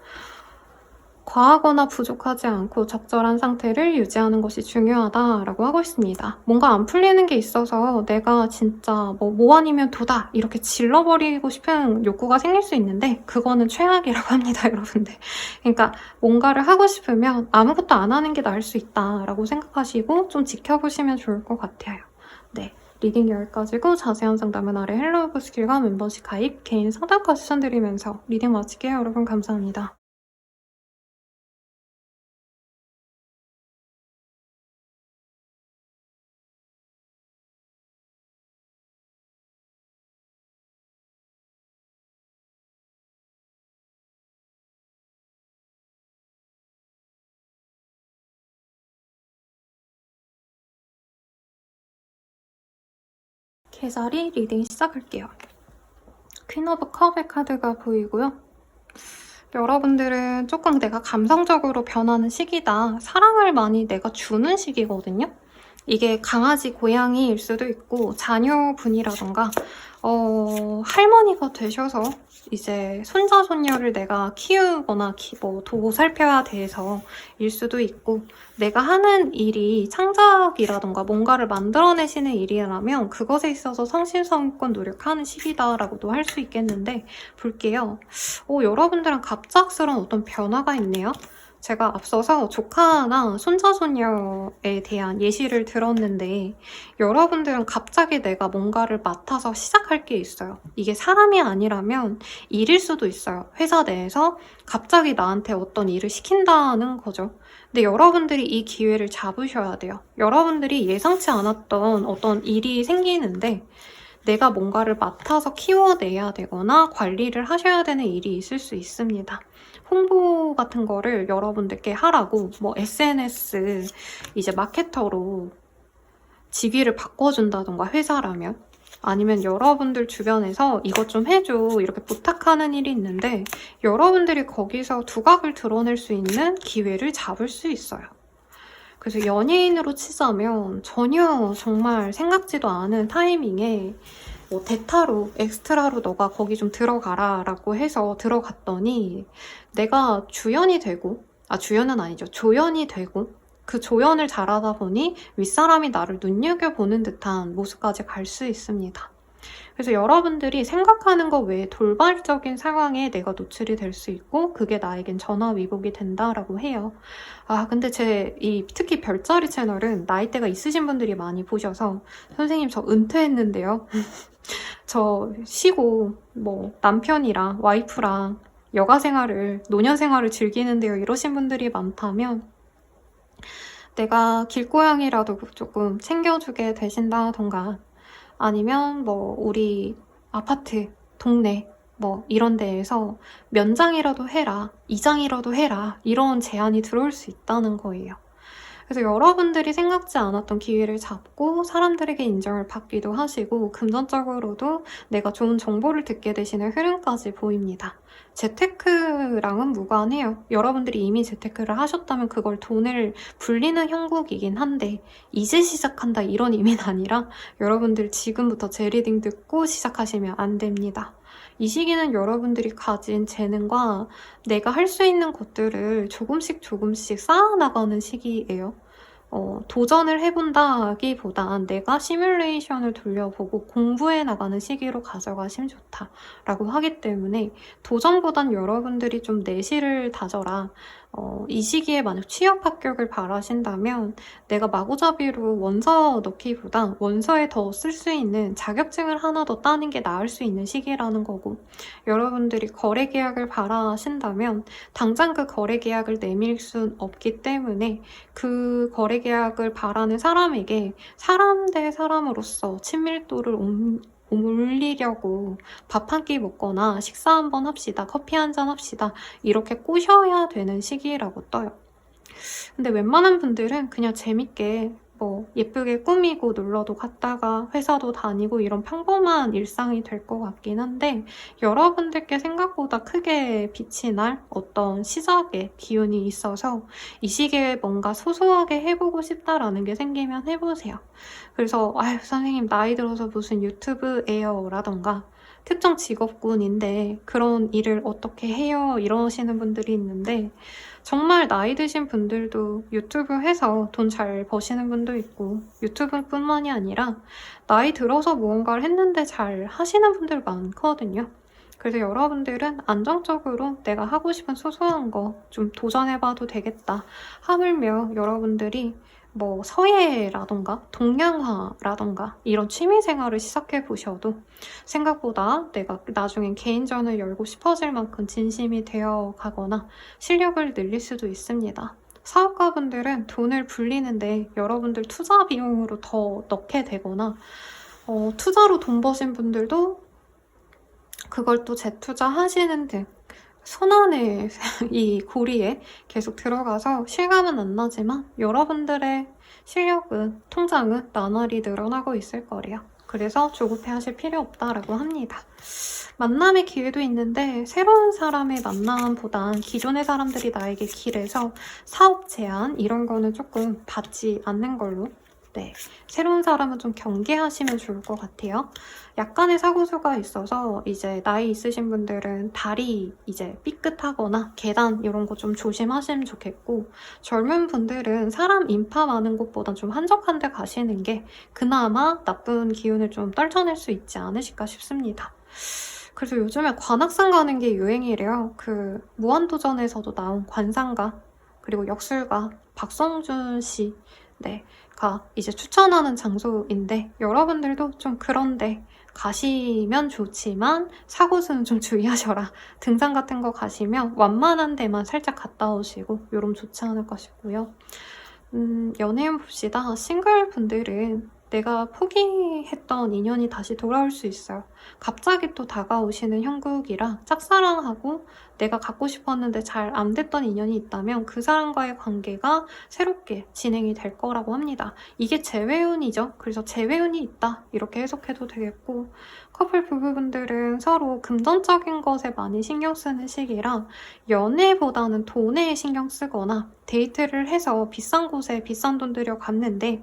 과하거나 부족하지 않고 적절한 상태를 유지하는 것이 중요하다라고 하고 있습니다. 뭔가 안 풀리는 게 있어서 내가 진짜 뭐 아니면 도다 이렇게 질러버리고 싶은 욕구가 생길 수 있는데 그거는 최악이라고 합니다, 여러분들. 그러니까 뭔가를 하고 싶으면 아무것도 안 하는 게 나을 수 있다라고 생각하시고 좀 지켜보시면 좋을 것 같아요. 네. 리딩 여기까지고 자세한 상담은 아래 헬로우브 스킬과 멤버십 가입, 개인 상담까지 추천드리면서 리딩 마칠게요. 여러분 감사합니다. 개자리 리딩 시작할게요. 퀸 오브 컵의 카드가 보이고요. 여러분들은 조금 내가 감성적으로 변하는 시기다. 사랑을 많이 내가 주는 시기거든요. 이게 강아지, 고양이일 수도 있고 자녀분이라던가 할머니가 되셔서 이제 손자, 손녀를 내가 키우거나 보살펴야 돼서 일 수도 있고 내가 하는 일이 창작이라던가 뭔가를 만들어내시는 일이라면 그것에 있어서 성심성의껏 노력하는 시기다라고도 할 수 있겠는데 볼게요. 여러분들은 갑작스러운 어떤 변화가 있네요. 제가 앞서서 조카나 손자손녀에 대한 예시를 들었는데 여러분들은 갑자기 내가 뭔가를 맡아서 시작할 게 있어요. 이게 사람이 아니라면 일일 수도 있어요. 회사 내에서 갑자기 나한테 어떤 일을 시킨다는 거죠. 근데 여러분들이 이 기회를 잡으셔야 돼요. 여러분들이 예상치 않았던 어떤 일이 생기는데 내가 뭔가를 맡아서 키워내야 되거나 관리를 하셔야 되는 일이 있을 수 있습니다. 홍보 같은 거를 여러분들께 하라고 SNS 이제 마케터로 직위를 바꿔준다던가 회사라면 아니면 여러분들 주변에서 이것 좀 해줘 이렇게 부탁하는 일이 있는데 여러분들이 거기서 두각을 드러낼 수 있는 기회를 잡을 수 있어요. 그래서 연예인으로 치자면 전혀 정말 생각지도 않은 타이밍에 대타로 엑스트라로 너가 거기 좀 들어가라 라고 해서 들어갔더니 내가 주연이 되고 주연은 아니죠. 조연이 되고 그 조연을 잘하다 보니 윗사람이 나를 눈여겨보는 듯한 모습까지 갈 수 있습니다. 그래서 여러분들이 생각하는 것 외에 돌발적인 상황에 내가 노출이 될 수 있고 그게 나에겐 전화위복이 된다라고 해요. 근데 특히 별자리 채널은 나이대가 있으신 분들이 많이 보셔서 선생님 저 은퇴했는데요. 저 쉬고 남편이랑 와이프랑 여가 생활을, 노년 생활을 즐기는데요. 이러신 분들이 많다면 내가 길고양이라도 조금 챙겨주게 되신다던가 아니면 우리 아파트, 동네 이런 데에서 면장이라도 해라, 이장이라도 해라 이런 제안이 들어올 수 있다는 거예요. 그래서 여러분들이 생각지 않았던 기회를 잡고 사람들에게 인정을 받기도 하시고 금전적으로도 내가 좋은 정보를 듣게 되시는 흐름까지 보입니다. 재테크랑은 무관해요. 여러분들이 이미 재테크를 하셨다면 그걸 돈을 불리는 형국이긴 한데 이제 시작한다 이런 의미는 아니라 여러분들 지금부터 재리딩 듣고 시작하시면 안 됩니다. 이 시기는 여러분들이 가진 재능과 내가 할 수 있는 것들을 조금씩 쌓아나가는 시기예요. 도전을 해본다기보단 내가 시뮬레이션을 돌려보고 공부해 나가는 시기로 가져가시면 좋다라고 하기 때문에 도전보단 여러분들이 좀 내실을 다져라. 이 시기에 만약 취업 합격을 바라신다면 내가 마구잡이로 원서 넣기보다 원서에 더 쓸 수 있는 자격증을 하나 더 따는 게 나을 수 있는 시기라는 거고, 여러분들이 거래 계약을 바라신다면 당장 그 거래 계약을 내밀 순 없기 때문에 그 거래 계약을 바라는 사람에게 사람 대 사람으로서 친밀도를 올리려고 밥 한 끼 먹거나 식사 한번 합시다, 커피 한잔 합시다 이렇게 꼬셔야 되는 시기라고 떠요. 근데 웬만한 분들은 그냥 재밌게 예쁘게 꾸미고 놀러도 갔다가 회사도 다니고 이런 평범한 일상이 될 것 같긴 한데 여러분들께 생각보다 크게 빛이 날 어떤 시작의 기운이 있어서 이 시기에 뭔가 소소하게 해보고 싶다라는 게 생기면 해보세요. 그래서 선생님 나이 들어서 무슨 유튜브예요 라던가 특정 직업군인데 그런 일을 어떻게 해요 이러시는 분들이 있는데 정말 나이 드신 분들도 유튜브 해서 돈 잘 버시는 분도 있고 유튜브뿐만이 아니라 나이 들어서 무언가를 했는데 잘 하시는 분들 많거든요. 그래서 여러분들은 안정적으로 내가 하고 싶은 소소한 거 좀 도전해봐도 되겠다. 하물며 여러분들이 서예라던가 동양화라던가 이런 취미생활을 시작해보셔도 생각보다 내가 나중엔 개인전을 열고 싶어질 만큼 진심이 되어 가거나 실력을 늘릴 수도 있습니다. 사업가분들은 돈을 불리는데 여러분들 투자 비용으로 더 넣게 되거나 투자로 돈 버신 분들도 그걸 또 재투자하시는 등 손안의 이 고리에 계속 들어가서 실감은 안 나지만 여러분들의 실력은, 통장은 나날이 늘어나고 있을 거래요. 그래서 조급해하실 필요 없다라고 합니다. 만남의 기회도 있는데 새로운 사람의 만남보단 기존의 사람들이 나에게 길에서 사업 제안 이런 거는 조금 받지 않는 걸로, 새로운 사람은 좀 경계하시면 좋을 것 같아요. 약간의 사고수가 있어서 이제 나이 있으신 분들은 다리 이제 삐끗하거나 계단 이런 거 좀 조심하시면 좋겠고, 젊은 분들은 사람 인파 많은 곳보단 좀 한적한 데 가시는 게 그나마 나쁜 기운을 좀 떨쳐낼 수 있지 않으실까 싶습니다. 그래서 요즘에 관악산 가는 게 유행이래요. 그 무한도전에서도 나온 관상가 그리고 역술가 박성준 씨 가 이제 추천하는 장소인데 여러분들도 좀 그런데 가시면 좋지만 사고수는 좀 주의하셔라. 등산 같은 거 가시면 완만한 데만 살짝 갔다 오시고 요럼 좋지 않을까 싶고요. 연애운 봅시다. 싱글 분들은 내가 포기했던 인연이 다시 돌아올 수 있어요. 갑자기 또 다가오시는 형국이라 짝사랑하고 내가 갖고 싶었는데 잘 안 됐던 인연이 있다면 그 사람과의 관계가 새롭게 진행이 될 거라고 합니다. 이게 재회운이죠. 그래서 재회운이 있다 이렇게 해석해도 되겠고, 커플 부부분들은 서로 금전적인 것에 많이 신경 쓰는 시기라 연애보다는 돈에 신경 쓰거나 데이트를 해서 비싼 곳에 비싼 돈 들여 갔는데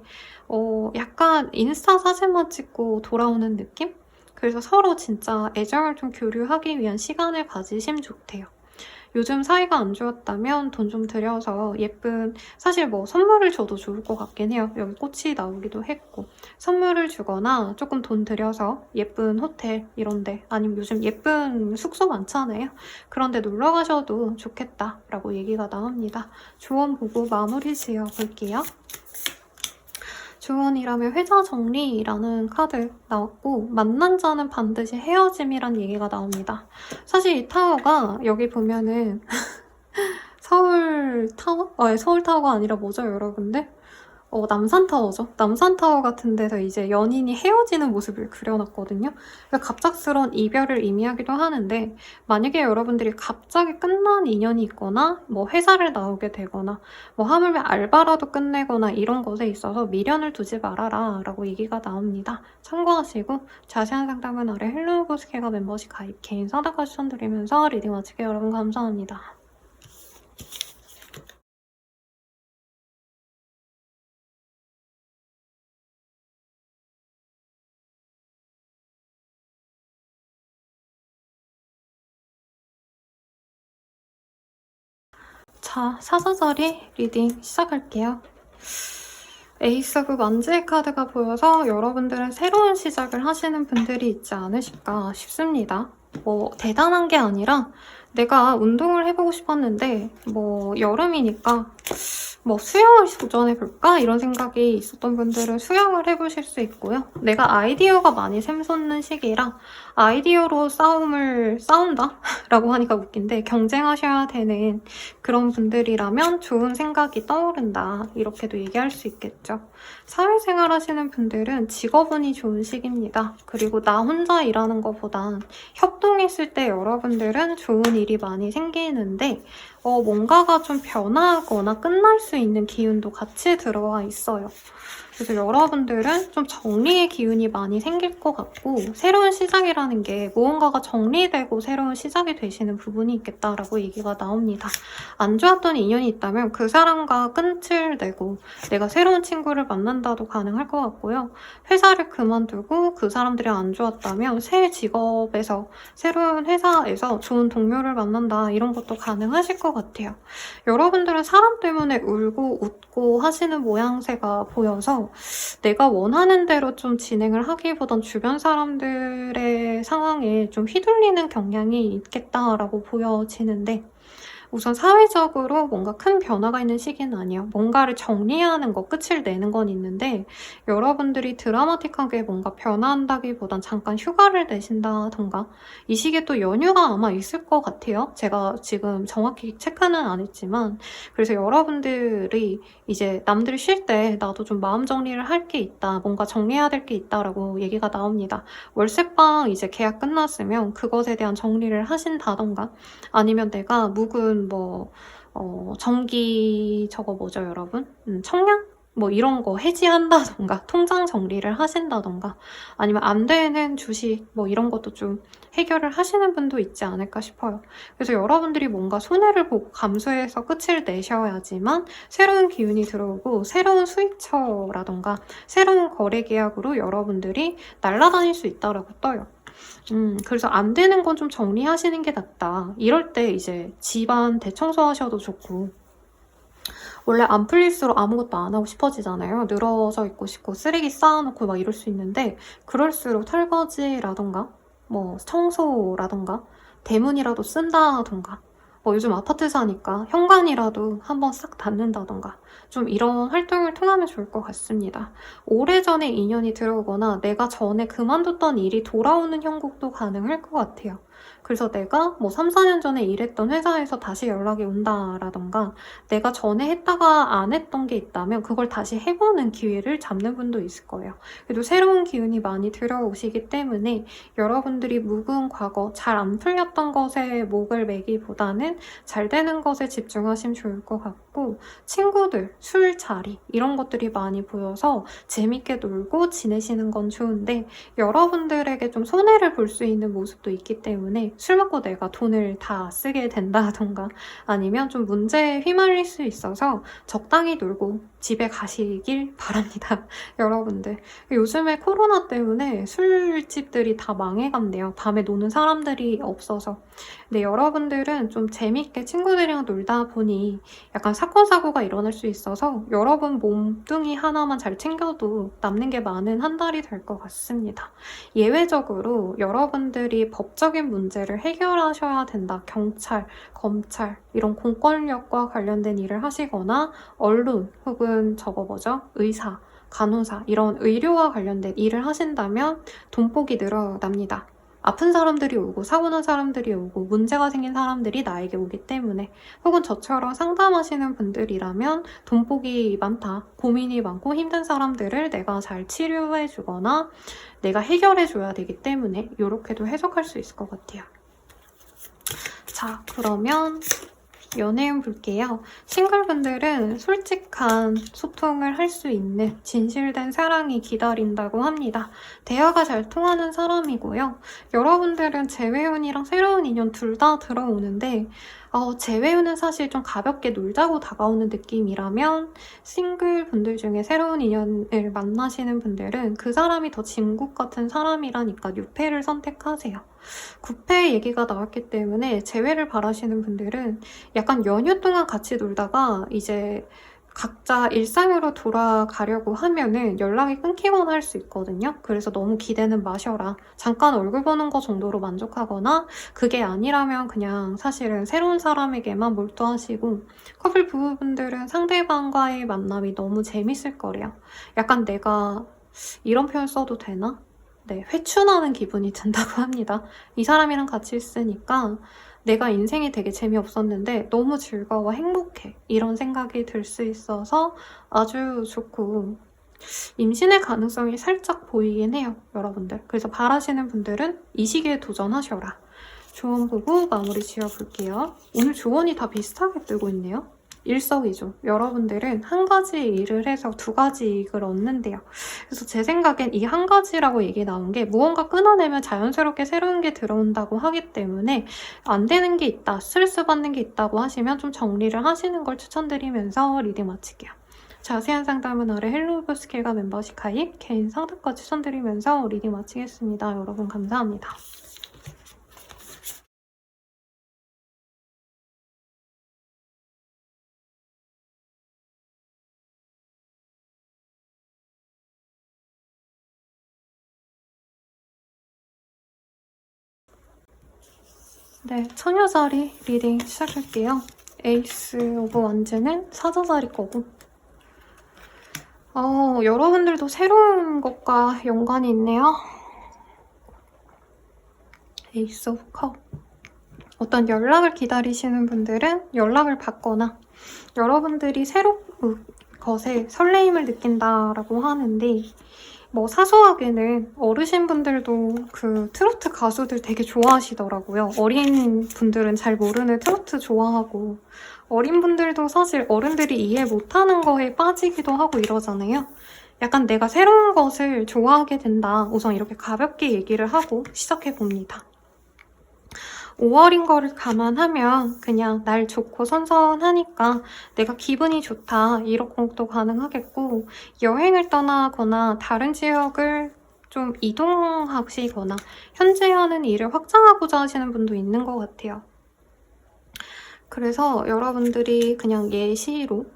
약간 인스타 사진만 찍고 돌아오는 느낌? 그래서 서로 진짜 애정을 좀 교류하기 위한 시간을 가지시면 좋대요. 요즘 사이가 안 좋았다면 돈 좀 들여서 예쁜, 사실 뭐 선물을 줘도 좋을 것 같긴 해요. 여기 꽃이 나오기도 했고. 선물을 주거나 조금 돈 들여서 예쁜 호텔 이런데, 아니면 요즘 예쁜 숙소 많잖아요. 그런데 놀러 가셔도 좋겠다라고 얘기가 나옵니다. 조언 보고 마무리 지어 볼게요. 조언이라면 회자 정리라는 카드 나왔고, 만난 자는 반드시 헤어짐이란 얘기가 나옵니다. 사실 이 타워가 여기 보면은 서울 타워? 서울 타워가 아니라 뭐죠, 여러분들? 남산타워죠. 남산타워 같은 데서 이제 연인이 헤어지는 모습을 그려놨거든요. 그러니까 갑작스러운 이별을 의미하기도 하는데, 만약에 여러분들이 갑자기 끝난 인연이 있거나 뭐 회사를 나오게 되거나 뭐 하물며 알바라도 끝내거나 이런 것에 있어서 미련을 두지 말아라 라고 얘기가 나옵니다. 참고하시고 자세한 상담은 아래 헬로우보스케가 멤버십 가입 개인 상담까지 추천드리면서 리딩 마칠게요. 여러분 감사합니다. 자, 사사자리 리딩 시작할게요. 에이스 오브 만지의 카드가 보여서 여러분들은 새로운 시작을 하시는 분들이 있지 않으실까 싶습니다. 뭐 대단한 게 아니라 내가 운동을 해보고 싶었는데 뭐 여름이니까 뭐 수영을 도전해볼까? 이런 생각이 있었던 분들은 수영을 해보실 수 있고요. 내가 아이디어가 많이 샘솟는 시기라 아이디어로 싸운다? 라고 하니까 웃긴데 경쟁하셔야 되는 그런 분들이라면 좋은 생각이 떠오른다. 이렇게도 얘기할 수 있겠죠. 사회생활 하시는 분들은 직업운이 좋은 시기입니다. 그리고 나 혼자 일하는 것보단 협동했을 때 여러분들은 좋은 일이 많이 생기는데 뭔가가 좀 변화하거나 끝날 수 있는 기운도 같이 들어와 있어요. 그래서 여러분들은 좀 정리의 기운이 많이 생길 것 같고 새로운 시작이라는 게 무언가가 정리되고 새로운 시작이 되시는 부분이 있겠다라고 얘기가 나옵니다. 안 좋았던 인연이 있다면 그 사람과 끝을 내고 내가 새로운 친구를 만난다도 가능할 것 같고요. 회사를 그만두고 그 사람들이 안 좋았다면 새 직업에서 새로운 회사에서 좋은 동료를 만난다 이런 것도 가능하실 것 같아요. 여러분들은 사람 때문에 울고 웃고 하시는 모양새가 보여서 내가 원하는 대로 좀 진행을 하기보단 주변 사람들의 상황에 좀 휘둘리는 경향이 있겠다라고 보여지는데 우선 사회적으로 뭔가 큰 변화가 있는 시기는 아니에요. 뭔가를 정리하는 거, 끝을 내는 건 있는데 여러분들이 드라마틱하게 뭔가 변화한다기보단 잠깐 휴가를 내신다던가 이 시기에 또 연휴가 아마 있을 것 같아요. 제가 지금 정확히 체크는 안 했지만 그래서 여러분들이 이제 남들이 쉴 때 나도 좀 마음 정리를 할 게 있다, 뭔가 정리해야 될 게 있다라고 얘기가 나옵니다. 월세방 이제 계약 끝났으면 그것에 대한 정리를 하신다던가 아니면 내가 묵은 전기 저거 뭐죠 여러분? 청량? 뭐 이런 거 해지한다던가 통장 정리를 하신다던가 아니면 안 되는 주식 뭐 이런 것도 좀 해결을 하시는 분도 있지 않을까 싶어요. 그래서 여러분들이 뭔가 손해를 보고 감수해서 끝을 내셔야지만 새로운 기운이 들어오고 새로운 수익처라던가 새로운 거래 계약으로 여러분들이 날아다닐 수 있다라고 떠요. 그래서 안 되는 건 좀 정리하시는 게 낫다. 이럴 때 이제 집안 대청소하셔도 좋고 원래 안 풀릴수록 아무것도 안 하고 싶어지잖아요. 늘어져 있고 싶고 쓰레기 쌓아놓고 막 이럴 수 있는데 그럴수록 설거지라던가 뭐 청소라던가 대문이라도 쓴다던가 요즘 아파트 사니까 현관이라도 한번 싹 닫는다던가 좀 이런 활동을 통하면 좋을 것 같습니다. 오래전에 인연이 들어오거나 내가 전에 그만뒀던 일이 돌아오는 형국도 가능할 것 같아요. 그래서 내가 뭐 3, 4년 전에 일했던 회사에서 다시 연락이 온다라던가 내가 전에 했다가 안 했던 게 있다면 그걸 다시 해보는 기회를 잡는 분도 있을 거예요. 그래도 새로운 기운이 많이 들어오시기 때문에 여러분들이 묵은 과거, 잘 안 풀렸던 것에 목을 매기보다는 잘 되는 것에 집중하시면 좋을 것 같고 친구들, 술자리 이런 것들이 많이 보여서 재밌게 놀고 지내시는 건 좋은데 여러분들에게 좀 손해를 볼 수 있는 모습도 있기 때문에 술 먹고 내가 돈을 다 쓰게 된다던가 아니면 좀 문제에 휘말릴 수 있어서 적당히 놀고 집에 가시길 바랍니다. 여러분들. 요즘에 코로나 때문에 술집들이 다 망해간대요. 밤에 노는 사람들이 없어서. 근데 여러분들은 좀 재밌게 친구들이랑 놀다 보니 약간 사건, 사고가 일어날 수 있어서 여러분 몸뚱이 하나만 잘 챙겨도 남는 게 많은 한 달이 될 것 같습니다. 예외적으로 여러분들이 법적인 문제를 해결하셔야 된다. 경찰, 검찰, 이런 공권력과 관련된 일을 하시거나 언론 혹은 의사, 간호사 이런 의료와 관련된 일을 하신다면 돈복이 늘어납니다. 아픈 사람들이 오고 사고 난 사람들이 오고 문제가 생긴 사람들이 나에게 오기 때문에 혹은 저처럼 상담하시는 분들이라면 돈복이 많다, 고민이 많고 힘든 사람들을 내가 잘 치료해 주거나 내가 해결해 줘야 되기 때문에 이렇게도 해석할 수 있을 것 같아요. 자, 그러면 연애운 볼게요. 싱글분들은 솔직한 소통을 할 수 있는 진실된 사랑이 기다린다고 합니다. 대화가 잘 통하는 사람이고요. 여러분들은 재회운이랑 새로운 인연 둘 다 들어오는데 재회운은 사실 좀 가볍게 놀자고 다가오는 느낌이라면 싱글분들 중에 새로운 인연을 만나시는 분들은 그 사람이 더 진국 같은 사람이라니까 6회를 선택하세요. 9회 얘기가 나왔기 때문에 재회를 바라시는 분들은 약간 연휴 동안 같이 놀다가 이제 각자 일상으로 돌아가려고 하면은 연락이 끊기거나 할 수 있거든요. 그래서 너무 기대는 마셔라. 잠깐 얼굴 보는 거 정도로 만족하거나 그게 아니라면 그냥 사실은 새로운 사람에게만 몰두하시고 커플 부부분들은 상대방과의 만남이 너무 재밌을 거래요. 약간 내가 이런 표현 써도 되나? 네, 회춘하는 기분이 든다고 합니다. 이 사람이랑 같이 있으니까 내가 인생이 되게 재미없었는데 너무 즐거워 행복해 이런 생각이 들 수 있어서 아주 좋고 임신의 가능성이 살짝 보이긴 해요, 여러분들. 그래서 바라시는 분들은 이 시기에 도전하셔라. 조언 보고 마무리 지어볼게요. 오늘 조언이 다 비슷하게 뜨고 있네요. 일석이조. 여러분들은 한 가지 일을 해서 두 가지 이익을 얻는데요. 그래서 제 생각엔 이 한 가지라고 얘기 나온 게 무언가 끊어내면 자연스럽게 새로운 게 들어온다고 하기 때문에 안 되는 게 있다, 스트레스 받는 게 있다고 하시면 좀 정리를 하시는 걸 추천드리면서 리딩 마칠게요. 자세한 상담은 아래 헬로우브 스킬과 멤버십 가입, 개인 상담까지 추천드리면서 리딩 마치겠습니다. 여러분 감사합니다. 네, 처녀자리 리딩 시작할게요. 에이스 오브 원즈는 사자자리 거고 여러분들도 새로운 것과 연관이 있네요. 에이스 오브 컵. 어떤 연락을 기다리시는 분들은 연락을 받거나 여러분들이 새로운 것에 설레임을 느낀다라고 하는데 사소하게는 어르신분들도 그 트로트 가수들 되게 좋아하시더라고요. 어린 분들은 잘 모르는 트로트 좋아하고 어린 분들도 사실 어른들이 이해 못하는 거에 빠지기도 하고 이러잖아요. 약간 내가 새로운 것을 좋아하게 된다. 우선 이렇게 가볍게 얘기를 하고 시작해봅니다. 5월인 거를 감안하면 그냥 날 좋고 선선하니까 내가 기분이 좋다 이런 것도 가능하겠고 여행을 떠나거나 다른 지역을 좀 이동하시거나 현재 하는 일을 확장하고자 하시는 분도 있는 것 같아요. 그래서 여러분들이 그냥 예시로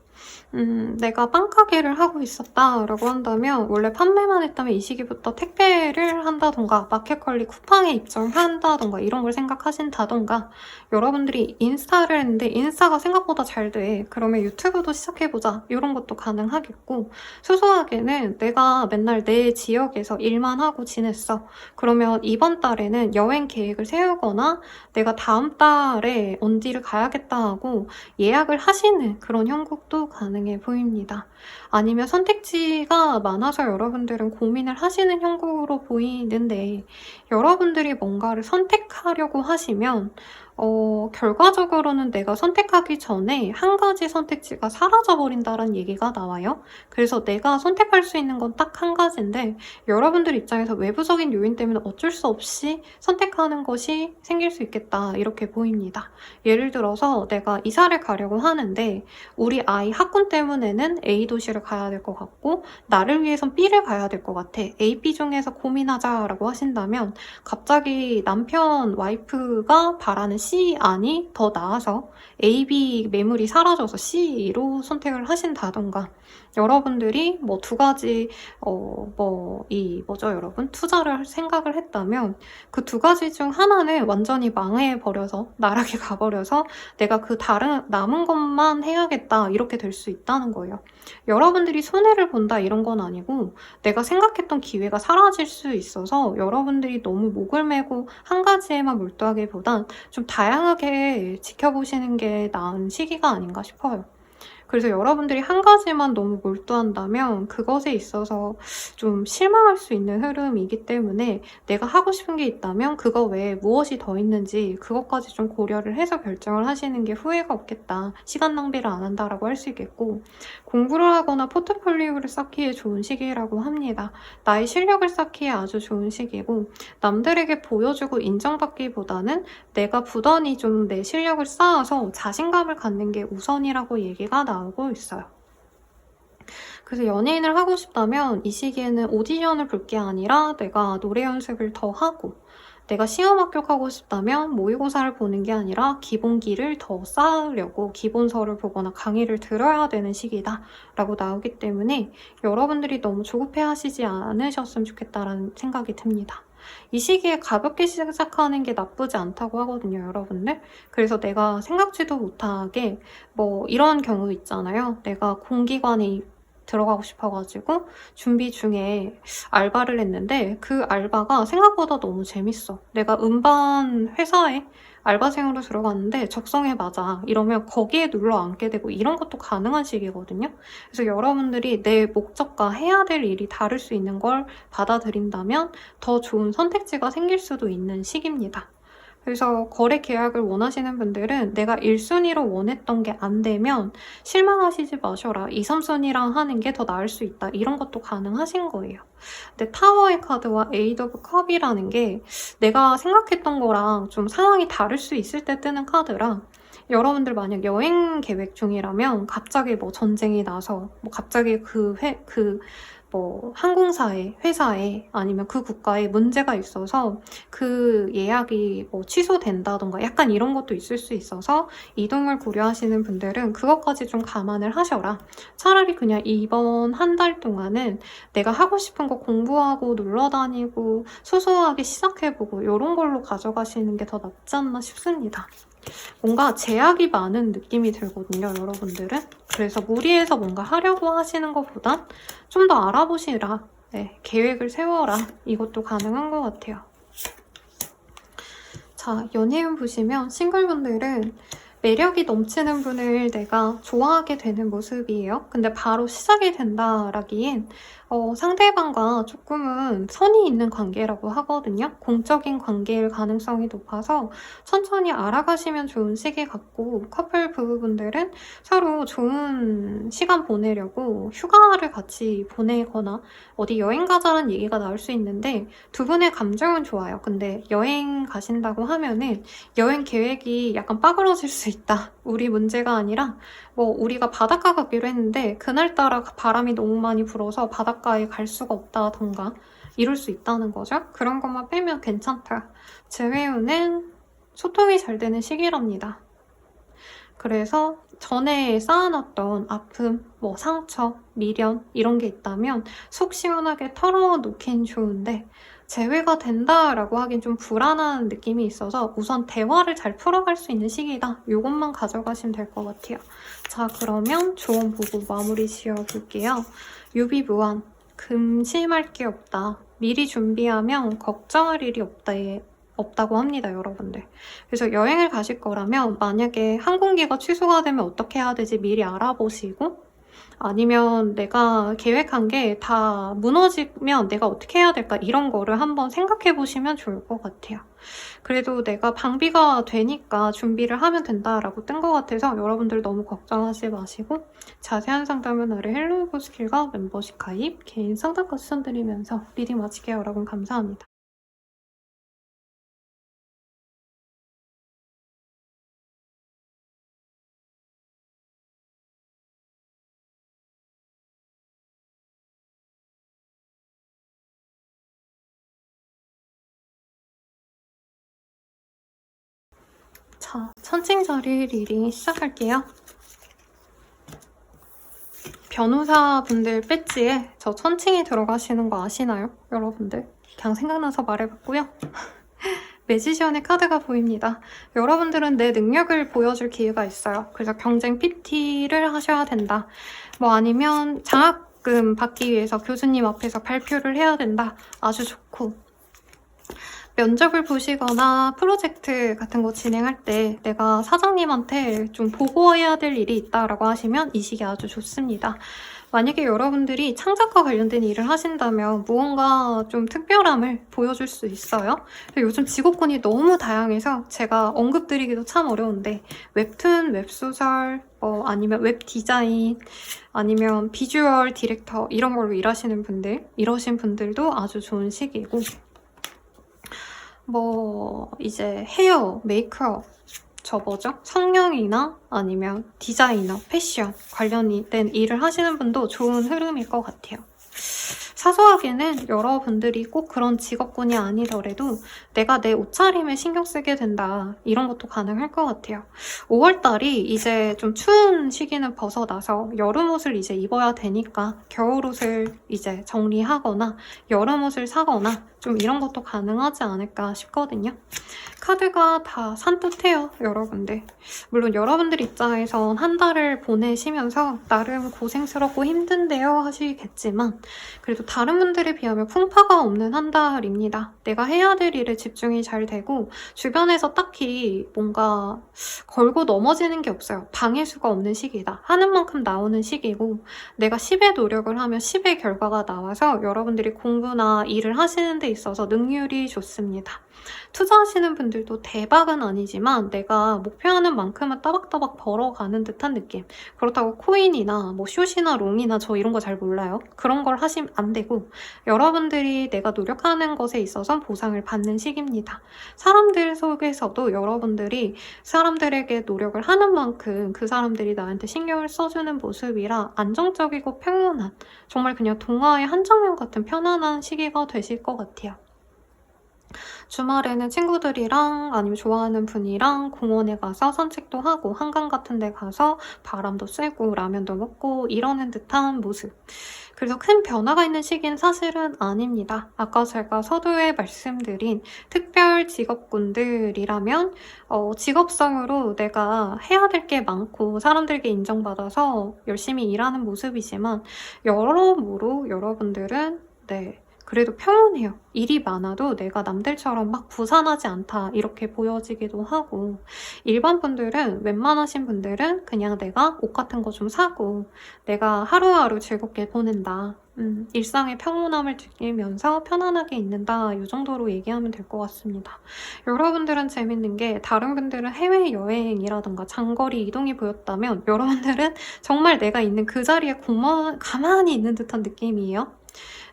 내가 빵가게를 하고 있었다라고 한다면 원래 판매만 했다면 이 시기부터 택배를 한다던가 마켓컬리 쿠팡에 입점한다던가 이런 걸 생각하신다던가 여러분들이 인스타를 했는데 인스타가 생각보다 잘 돼. 그러면 유튜브도 시작해보자. 이런 것도 가능하겠고 소소하게는 내가 맨날 내 지역에서 일만 하고 지냈어. 그러면 이번 달에는 여행 계획을 세우거나 내가 다음 달에 어디를 가야겠다 하고 예약을 하시는 그런 형국도 가능해 보입니다. 아니면 선택지가 많아서 여러분들은 고민을 하시는 형국으로 보이는데 여러분들이 뭔가를 선택하려고 하시면 결과적으로는 내가 선택하기 전에 한 가지 선택지가 사라져버린다는 얘기가 나와요. 그래서 내가 선택할 수 있는 건 딱 한 가지인데 여러분들 입장에서 외부적인 요인 때문에 어쩔 수 없이 선택하는 것이 생길 수 있겠다 이렇게 보입니다. 예를 들어서 내가 이사를 가려고 하는데 우리 아이 학군 때문에는 A 도시를 가야 될 것 같고 나를 위해선 B를 가야 될 것 같아. A, B 중에서 고민하자라고 하신다면 갑자기 남편 와이프가 바라는 C 안이 더 나아서 A, B 매물이 사라져서 C로 선택을 하신다던가 여러분들이 뭐 두 가지 여러분 투자를 할 생각을 했다면 그 두 가지 중 하나는 완전히 망해버려서 나락에 가버려서 내가 그 다른 남은 것만 해야겠다 이렇게 될 수 있다는 거예요. 여러분들이 손해를 본다 이런 건 아니고 내가 생각했던 기회가 사라질 수 있어서 여러분들이 너무 목을 메고 한 가지에만 몰두하기보단 좀 다양하게 지켜보시는 게 나은 시기가 아닌가 싶어요. 그래서 여러분들이 한 가지만 너무 몰두한다면 그것에 있어서 좀 실망할 수 있는 흐름이기 때문에 내가 하고 싶은 게 있다면 그거 외에 무엇이 더 있는지 그것까지 좀 고려를 해서 결정을 하시는 게 후회가 없겠다. 시간 낭비를 안 한다라고 할 수 있겠고 공부를 하거나 포트폴리오를 쌓기에 좋은 시기라고 합니다. 나의 실력을 쌓기에 아주 좋은 시기고 남들에게 보여주고 인정받기보다는 내가 부단히 좀 내 실력을 쌓아서 자신감을 갖는 게 우선이라고 얘기가 나오고 있어요. 그래서 연예인을 하고 싶다면 이 시기에는 오디션을 볼 게 아니라 내가 노래 연습을 더 하고 내가 시험 합격하고 싶다면 모의고사를 보는 게 아니라 기본기를 더 쌓으려고 기본서를 보거나 강의를 들어야 되는 시기다 라고 나오기 때문에 여러분들이 너무 조급해하시지 않으셨으면 좋겠다라는 생각이 듭니다. 이 시기에 가볍게 시작하는 게 나쁘지 않다고 하거든요, 여러분들. 그래서 내가 생각지도 못하게 뭐 이런 경우 있잖아요. 내가 공기관에 들어가고 싶어가지고 준비 중에 알바를 했는데 그 알바가 생각보다 너무 재밌어. 내가 음반 회사에 알바생으로 들어갔는데 적성에 맞아. 이러면 거기에 눌러 앉게 되고 이런 것도 가능한 시기거든요. 그래서 여러분들이 내 목적과 해야 될 일이 다를 수 있는 걸 받아들인다면 더 좋은 선택지가 생길 수도 있는 시기입니다. 그래서 거래 계약을 원하시는 분들은 내가 1순위로 원했던 게 안 되면 실망하시지 마셔라. 2, 3순위랑 하는 게 더 나을 수 있다. 이런 것도 가능하신 거예요. 근데 타워의 카드와 에이드 오브 컵이라는 게 내가 생각했던 거랑 좀 상황이 다를 수 있을 때 뜨는 카드라 여러분들 만약 여행 계획 중이라면 갑자기 뭐 전쟁이 나서 뭐 갑자기 항공사에, 회사에 아니면 그 국가에 문제가 있어서 그 예약이 뭐 취소된다던가 약간 이런 것도 있을 수 있어서 이동을 고려하시는 분들은 그것까지 좀 감안을 하셔라. 차라리 그냥 이번 한 달 동안은 내가 하고 싶은 거 공부하고 놀러 다니고 소소하게 시작해보고 이런 걸로 가져가시는 게 더 낫지 않나 싶습니다. 뭔가 제약이 많은 느낌이 들거든요, 여러분들은. 그래서 무리해서 뭔가 하려고 하시는 것보단 좀 더 알아보시라. 네, 계획을 세워라. 이것도 가능한 것 같아요. 자, 연예인 보시면 싱글분들은 매력이 넘치는 분을 내가 좋아하게 되는 모습이에요. 근데 바로 시작이 된다라기엔 상대방과 조금은 선이 있는 관계라고 하거든요. 공적인 관계일 가능성이 높아서 천천히 알아가시면 좋은 시기 같고 커플 부부분들은 서로 좋은 시간 보내려고 휴가를 같이 보내거나 어디 여행 가자는 얘기가 나올 수 있는데 두 분의 감정은 좋아요. 근데 여행 가신다고 하면은 여행 계획이 약간 빠그러질 수 있다. 우리 문제가 아니라 뭐 우리가 바닷가 가기로 했는데 그날따라 바람이 너무 많이 불어서 바닷가에 갈 수가 없다던가 이럴 수 있다는 거죠. 그런 것만 빼면 괜찮다. 제외우는 소통이 잘 되는 시기랍니다. 그래서 전에 쌓아놨던 아픔, 뭐 상처, 미련 이런 게 있다면 속 시원하게 털어놓긴 좋은데 재회가 된다라고 하긴 좀 불안한 느낌이 있어서 우선 대화를 잘 풀어갈 수 있는 시기다. 이것만 가져가시면 될 것 같아요. 자, 그러면 조언 보고 마무리 지어볼게요. 유비무환, 금심할 게 없다. 미리 준비하면 걱정할 일이 없다고 합니다, 여러분들. 그래서 여행을 가실 거라면 만약에 항공기가 취소가 되면 어떻게 해야 되지 미리 알아보시고 아니면 내가 계획한 게 다 무너지면 내가 어떻게 해야 될까 이런 거를 한번 생각해 보시면 좋을 것 같아요. 그래도 내가 방비가 되니까 준비를 하면 된다라고 뜬 것 같아서 여러분들 너무 걱정하지 마시고 자세한 상담은 아래 헬로우고 스킬과 멤버십 가입, 개인 상담까지 추천드리면서 리딩 마칠게요. 여러분 감사합니다. 자, 천칭자리 리딩 시작할게요. 변호사분들 배지에 저 천칭이 들어가시는 거 아시나요? 여러분들? 그냥 생각나서 말해봤고요. 매지션의 카드가 보입니다. 여러분들은 내 능력을 보여줄 기회가 있어요. 그래서 경쟁 PT를 하셔야 된다. 뭐 아니면 장학금 받기 위해서 교수님 앞에서 발표를 해야 된다. 아주 좋고. 면접을 보시거나 프로젝트 같은 거 진행할 때 내가 사장님한테 좀 보고해야 될 일이 있다라고 하시면 이 시기 아주 좋습니다. 만약에 여러분들이 창작과 관련된 일을 하신다면 무언가 좀 특별함을 보여줄 수 있어요. 요즘 직업군이 너무 다양해서 제가 언급드리기도 참 어려운데 웹툰, 웹소설, 아니면 웹 디자인, 아니면 비주얼 디렉터 이런 걸로 일하시는 분들, 이러신 분들도 아주 좋은 시기고 이제 헤어, 메이크업, 저 뭐죠? 성형이나 아니면 디자이너, 패션 관련된 일을 하시는 분도 좋은 흐름일 것 같아요. 사소하게는 여러분들이 꼭 그런 직업군이 아니더라도 내가 내 옷차림에 신경 쓰게 된다. 이런 것도 가능할 것 같아요. 5월달이 이제 좀 추운 시기는 벗어나서 여름옷을 이제 입어야 되니까 겨울옷을 이제 정리하거나 여름옷을 사거나 좀 이런 것도 가능하지 않을까 싶거든요. 카드가 다 산뜻해요, 여러분들. 물론 여러분들 입장에선 한 달을 보내시면서 나름 고생스럽고 힘든데요 하시겠지만 그래도 다른 분들에 비하면 풍파가 없는 한 달입니다. 내가 해야 될 일에 집중이 잘 되고 주변에서 딱히 뭔가 걸고 넘어지는 게 없어요. 방해수가 없는 시기다. 하는 만큼 나오는 시기고 내가 10의 노력을 하면 10의 결과가 나와서 여러분들이 공부나 일을 하시는 데 있어서 능률이 좋습니다. 투자하시는 분들도 대박은 아니지만 내가 목표하는 만큼은 따박따박 벌어가는 듯한 느낌. 그렇다고 코인이나 뭐 숏이나 롱이나 저 이런 거 잘 몰라요. 그런 걸 하시면 안 되고 여러분들이 내가 노력하는 것에 있어서 보상을 받는 시기입니다. 사람들 속에서도 여러분들이 사람들에게 노력을 하는 만큼 그 사람들이 나한테 신경을 써주는 모습이라 안정적이고 평온한 정말 그냥 동화의 한 장면 같은 편안한 시기가 되실 것 같아요. 주말에는 친구들이랑 아니면 좋아하는 분이랑 공원에 가서 산책도 하고 한강 같은 데 가서 바람도 쐬고 라면도 먹고 이러는 듯한 모습. 그래서 큰 변화가 있는 시기는 사실은 아닙니다. 아까 제가 서두에 말씀드린 특별 직업군들이라면 직업상으로 내가 해야 될 게 많고 사람들에게 인정받아서 열심히 일하는 모습이지만 여러모로 여러분들은 그래도 평온해요. 일이 많아도 내가 남들처럼 막 부산하지 않다 이렇게 보여지기도 하고 일반 분들은 웬만하신 분들은 그냥 내가 옷 같은 거 좀 사고 내가 하루하루 즐겁게 보낸다. 일상의 평온함을 즐기면서 편안하게 있는다. 이 정도로 얘기하면 될 것 같습니다. 여러분들은 재밌는 게 다른 분들은 해외여행이라던가 장거리 이동이 보였다면 여러분들은 정말 내가 있는 그 자리에 가만히 있는 듯한 느낌이에요.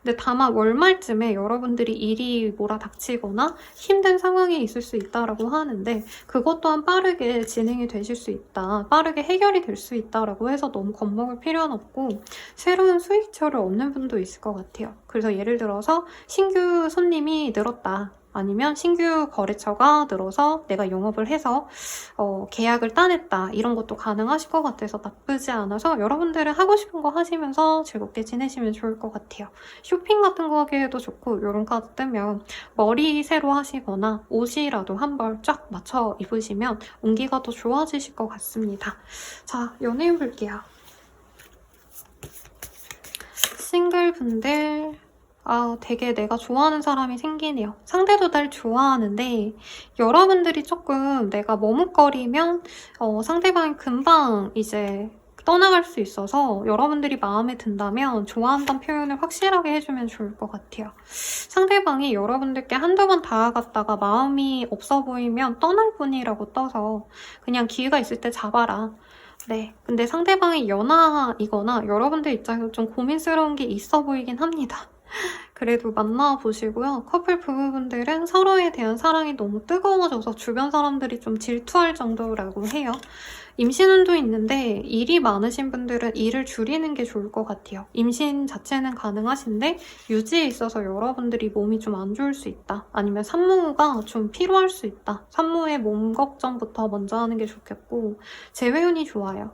근데 다만 월말쯤에 여러분들이 일이 몰아닥치거나 힘든 상황에 있을 수 있다라고 하는데 그것 또한 빠르게 진행이 되실 수 있다. 빠르게 해결이 될 수 있다라고 해서 너무 겁먹을 필요는 없고 새로운 수익처를 얻는 분도 있을 것 같아요. 그래서 예를 들어서 신규 손님이 늘었다. 아니면 신규 거래처가 늘어서 내가 영업을 해서 계약을 따냈다. 이런 것도 가능하실 것 같아서 나쁘지 않아서 여러분들은 하고 싶은 거 하시면서 즐겁게 지내시면 좋을 것 같아요. 쇼핑 같은 거 하기에도 좋고 이런 카드 뜨면 머리 새로 하시거나 옷이라도 한 벌 쫙 맞춰 입으시면 운기가 더 좋아지실 것 같습니다. 자, 연예인 볼게요. 싱글분들 되게 내가 좋아하는 사람이 생기네요. 상대도 날 좋아하는데 여러분들이 조금 내가 머뭇거리면 상대방이 금방 이제 떠나갈 수 있어서 여러분들이 마음에 든다면 좋아한다는 표현을 확실하게 해주면 좋을 것 같아요. 상대방이 여러분들께 한두 번 다가갔다가 마음이 없어 보이면 떠날 뿐이라고 떠서 그냥 기회가 있을 때 잡아라. 네, 근데 상대방이 연하이거나 여러분들 입장에서 좀 고민스러운 게 있어 보이긴 합니다. 그래도 만나보시고요. 커플 부부분들은 서로에 대한 사랑이 너무 뜨거워져서 주변 사람들이 좀 질투할 정도라고 해요. 임신운도 있는데 일이 많으신 분들은 일을 줄이는 게 좋을 것 같아요. 임신 자체는 가능하신데 유지에 있어서 여러분들이 몸이 좀 안 좋을 수 있다. 아니면 산모가 좀 필요할 수 있다. 산모의 몸 걱정부터 먼저 하는 게 좋겠고 재회운이 좋아요.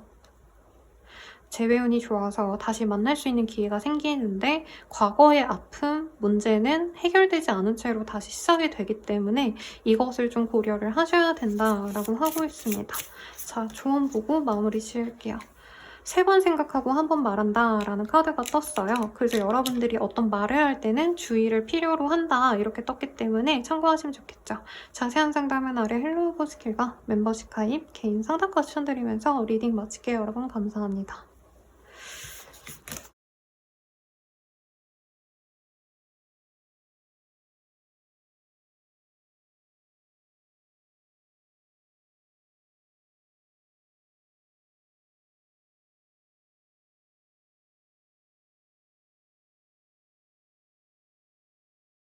재회운이 좋아서 다시 만날 수 있는 기회가 생기는데 과거의 아픔, 문제는 해결되지 않은 채로 다시 시작이 되기 때문에 이것을 좀 고려를 하셔야 된다라고 하고 있습니다. 자, 조언 보고 마무리 지을게요. 3번 생각하고 한 번 말한다 라는 카드가 떴어요. 그래서 여러분들이 어떤 말을 할 때는 주의를 필요로 한다 이렇게 떴기 때문에 참고하시면 좋겠죠. 자세한 상담은 아래 헬로우버 스킬과 멤버십 가입, 개인 상담까지 추천드리면서 리딩 마칠게요. 여러분 감사합니다.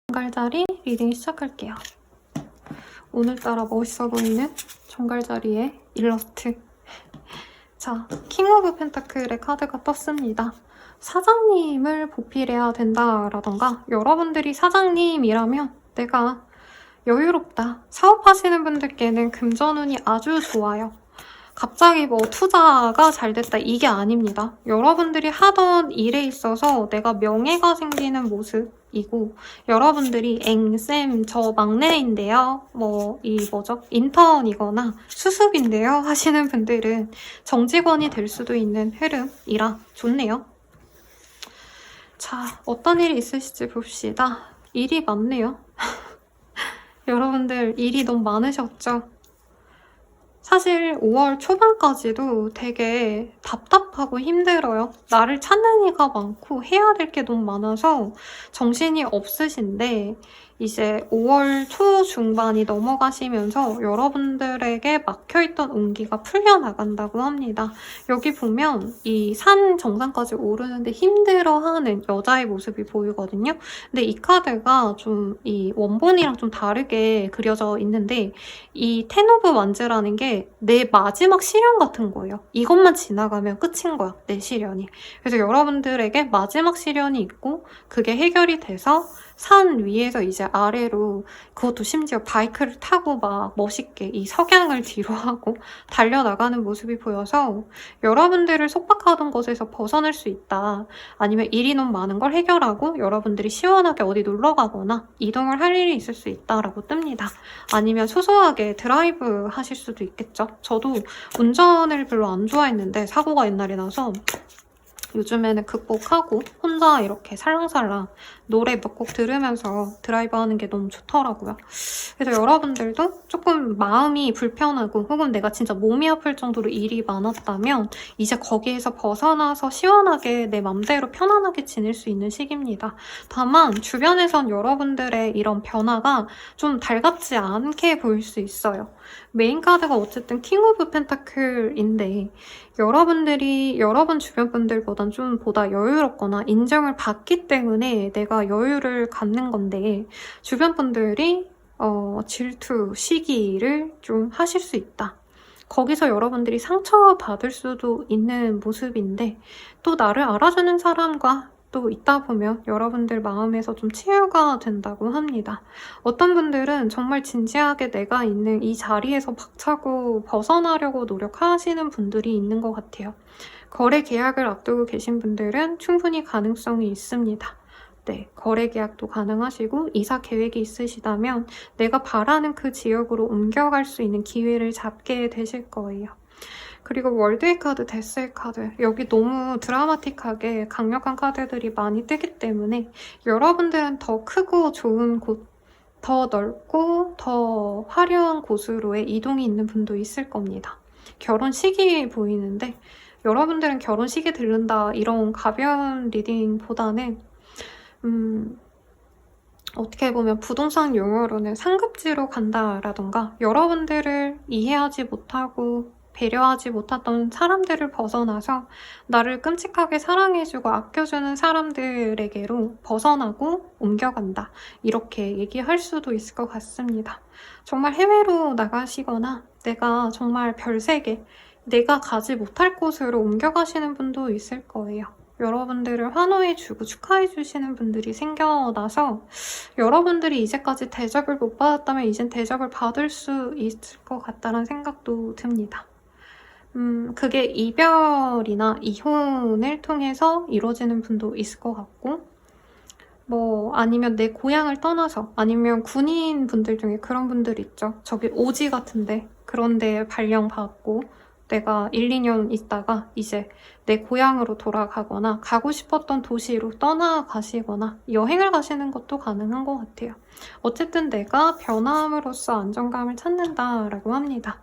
정갈자리 리딩 시작할게요. 오늘따라 멋있어 보이는 정갈자리의 일러스트. 자, 킹 오브 펜타클의 카드가 떴습니다. 사장님을 보필해야 된다라던가 여러분들이 사장님이라면 내가 여유롭다. 사업하시는 분들께는 금전운이 아주 좋아요. 갑자기 뭐 투자가 잘 됐다 이게 아닙니다. 여러분들이 하던 일에 있어서 내가 명예가 생기는 모습이고 여러분들이 앵쌤 저 막내인데요. 인턴이거나 수습인데요 하시는 분들은 정직원이 될 수도 있는 흐름이라 좋네요. 자, 어떤 일이 있으실지 봅시다. 일이 많네요. 여러분들 일이 너무 많으셨죠? 사실 5월 초반까지도 되게 답답하고 힘들어요. 나를 찾는 이가 많고 해야 될 게 너무 많아서 정신이 없으신데 이제 5월 초중반이 넘어가시면서 여러분들에게 막혀있던 운기가 풀려나간다고 합니다. 여기 보면 이 산 정상까지 오르는데 힘들어하는 여자의 모습이 보이거든요. 근데 이 카드가 좀 이 원본이랑 좀 다르게 그려져 있는데 이 텐 오브 완즈라는 게 내 마지막 시련 같은 거예요. 이것만 지나가면 끝인 거야, 내 시련이. 그래서 여러분들에게 마지막 시련이 있고 그게 해결이 돼서 산 위에서 이제 아래로 그것도 심지어 바이크를 타고 막 멋있게 이 석양을 뒤로 하고 달려나가는 모습이 보여서 여러분들을 속박하던 것에서 벗어날 수 있다. 아니면 일이 너무 많은 걸 해결하고 여러분들이 시원하게 어디 놀러 가거나 이동을 할 일이 있을 수 있다라고 뜹니다. 아니면 소소하게 드라이브 하실 수도 있겠죠. 저도 운전을 별로 안 좋아했는데 사고가 옛날에 나서 요즘에는 극복하고 혼자 이렇게 살랑살랑 노래 몇 곡 들으면서 드라이브 하는 게 너무 좋더라고요. 그래서 여러분들도 조금 마음이 불편하고 혹은 내가 진짜 몸이 아플 정도로 일이 많았다면 이제 거기에서 벗어나서 시원하게 내 맘대로 편안하게 지낼 수 있는 시기입니다. 다만 주변에선 여러분들의 이런 변화가 좀 달갑지 않게 보일 수 있어요. 메인 카드가 어쨌든 킹 오브 펜타클인데 여러분들이 여러분 주변 분들보단 좀 보다 여유롭거나 인정을 받기 때문에 내가 여유를 갖는 건데 주변 분들이 질투, 시기를 좀 하실 수 있다. 거기서 여러분들이 상처받을 수도 있는 모습인데 또 나를 알아주는 사람과 또 있다 보면 여러분들 마음에서 좀 치유가 된다고 합니다. 어떤 분들은 정말 진지하게 내가 있는 이 자리에서 박차고 벗어나려고 노력하시는 분들이 있는 것 같아요. 거래 계약을 앞두고 계신 분들은 충분히 가능성이 있습니다. 네, 거래 계약도 가능하시고 이사 계획이 있으시다면 내가 바라는 그 지역으로 옮겨갈 수 있는 기회를 잡게 되실 거예요. 그리고 월드의 카드, 데스의 카드 여기 너무 드라마틱하게 강력한 카드들이 많이 뜨기 때문에 여러분들은 더 크고 좋은 곳, 더 넓고 더 화려한 곳으로의 이동이 있는 분도 있을 겁니다. 결혼 시기 보이는데 여러분들은 결혼식에 들른다 이런 가벼운 리딩보다는 어떻게 보면 부동산 용어로는 상급지로 간다라던가 여러분들을 이해하지 못하고 배려하지 못했던 사람들을 벗어나서 나를 끔찍하게 사랑해주고 아껴주는 사람들에게로 벗어나고 옮겨간다. 이렇게 얘기할 수도 있을 것 같습니다. 정말 해외로 나가시거나 내가 정말 별세계, 내가 가지 못할 곳으로 옮겨가시는 분도 있을 거예요. 여러분들을 환호해주고 축하해주시는 분들이 생겨나서 여러분들이 이제까지 대접을 못 받았다면 이젠 대접을 받을 수 있을 것 같다는 생각도 듭니다. 그게 이별이나 이혼을 통해서 이루어지는 분도 있을 것 같고 아니면 내 고향을 떠나서 아니면 군인 분들 중에 그런 분들 있죠. 저기 오지 같은데 그런 데 발령받고 내가 1, 2년 있다가 이제 내 고향으로 돌아가거나 가고 싶었던 도시로 떠나가시거나 여행을 가시는 것도 가능한 것 같아요. 어쨌든 내가 변함으로써 안정감을 찾는다라고 합니다.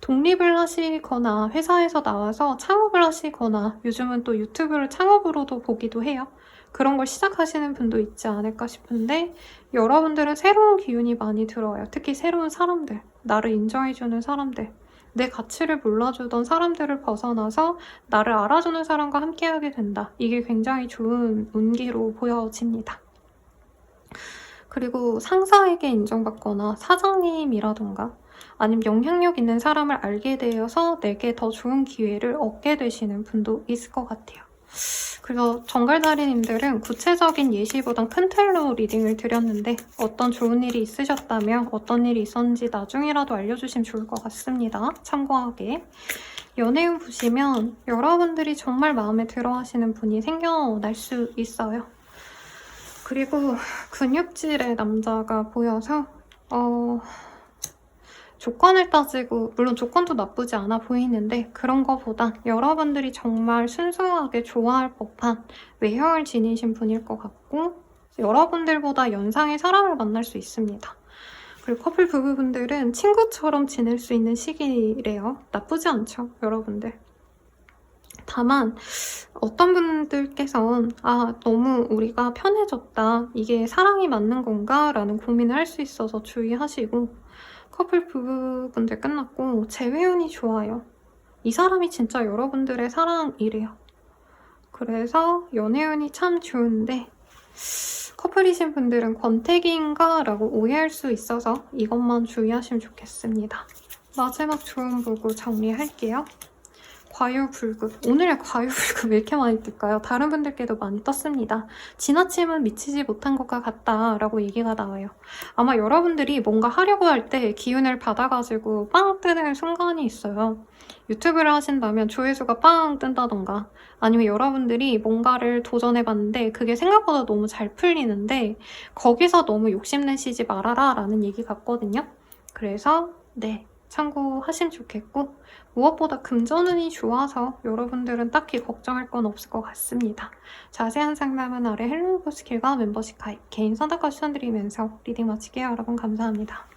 독립을 하시거나 회사에서 나와서 창업을 하시거나 요즘은 또 유튜브를 창업으로도 보기도 해요. 그런 걸 시작하시는 분도 있지 않을까 싶은데 여러분들은 새로운 기운이 많이 들어요. 특히 새로운 사람들, 나를 인정해주는 사람들, 내 가치를 몰라주던 사람들을 벗어나서 나를 알아주는 사람과 함께하게 된다. 이게 굉장히 좋은 운기로 보여집니다. 그리고 상사에게 인정받거나 사장님이라던가 아니면 영향력 있는 사람을 알게 되어서 내게 더 좋은 기회를 얻게 되시는 분도 있을 것 같아요. 그래서 정갈다리님들은 구체적인 예시보단 큰 틀로 리딩을 드렸는데 어떤 좋은 일이 있으셨다면 어떤 일이 있었는지 나중이라도 알려주시면 좋을 것 같습니다. 참고하게. 연애운 보시면 여러분들이 정말 마음에 들어 하시는 분이 생겨날 수 있어요. 그리고 근육질의 남자가 보여서 조건을 따지고 물론 조건도 나쁘지 않아 보이는데 그런 거보단 여러분들이 정말 순수하게 좋아할 법한 외형을 지니신 분일 것 같고 여러분들보다 연상의 사람을 만날 수 있습니다. 그리고 커플 부부분들은 친구처럼 지낼 수 있는 시기래요. 나쁘지 않죠, 여러분들. 다만 어떤 분들께서는 너무 우리가 편해졌다. 이게 사랑이 맞는 건가? 라는 고민을 할 수 있어서 주의하시고 커플 부부분들 끝났고 재회운이 좋아요. 이 사람이 진짜 여러분들의 사랑이래요. 그래서 연애운이 참 좋은데 커플이신 분들은 권태기인가? 라고 오해할 수 있어서 이것만 주의하시면 좋겠습니다. 마지막 좋은 보고 정리할게요. 과유불급. 오늘의 과유불급 왜 이렇게 많이 뜰까요? 다른 분들께도 많이 떴습니다. 지나침은 미치지 못한 것과 같다라고 얘기가 나와요. 아마 여러분들이 뭔가 하려고 할 때 기운을 받아가지고 빵 뜨는 순간이 있어요. 유튜브를 하신다면 조회수가 빵 뜬다던가 아니면 여러분들이 뭔가를 도전해봤는데 그게 생각보다 너무 잘 풀리는데 거기서 너무 욕심내시지 말아라 라는 얘기 같거든요. 그래서 참고하시면 좋겠고 무엇보다 금전운이 좋아서 여러분들은 딱히 걱정할 건 없을 것 같습니다. 자세한 상담은 아래 헬로우브 스킬과 멤버십 가입, 개인 선택과 추천드리면서 리딩 마칠게요. 여러분 감사합니다.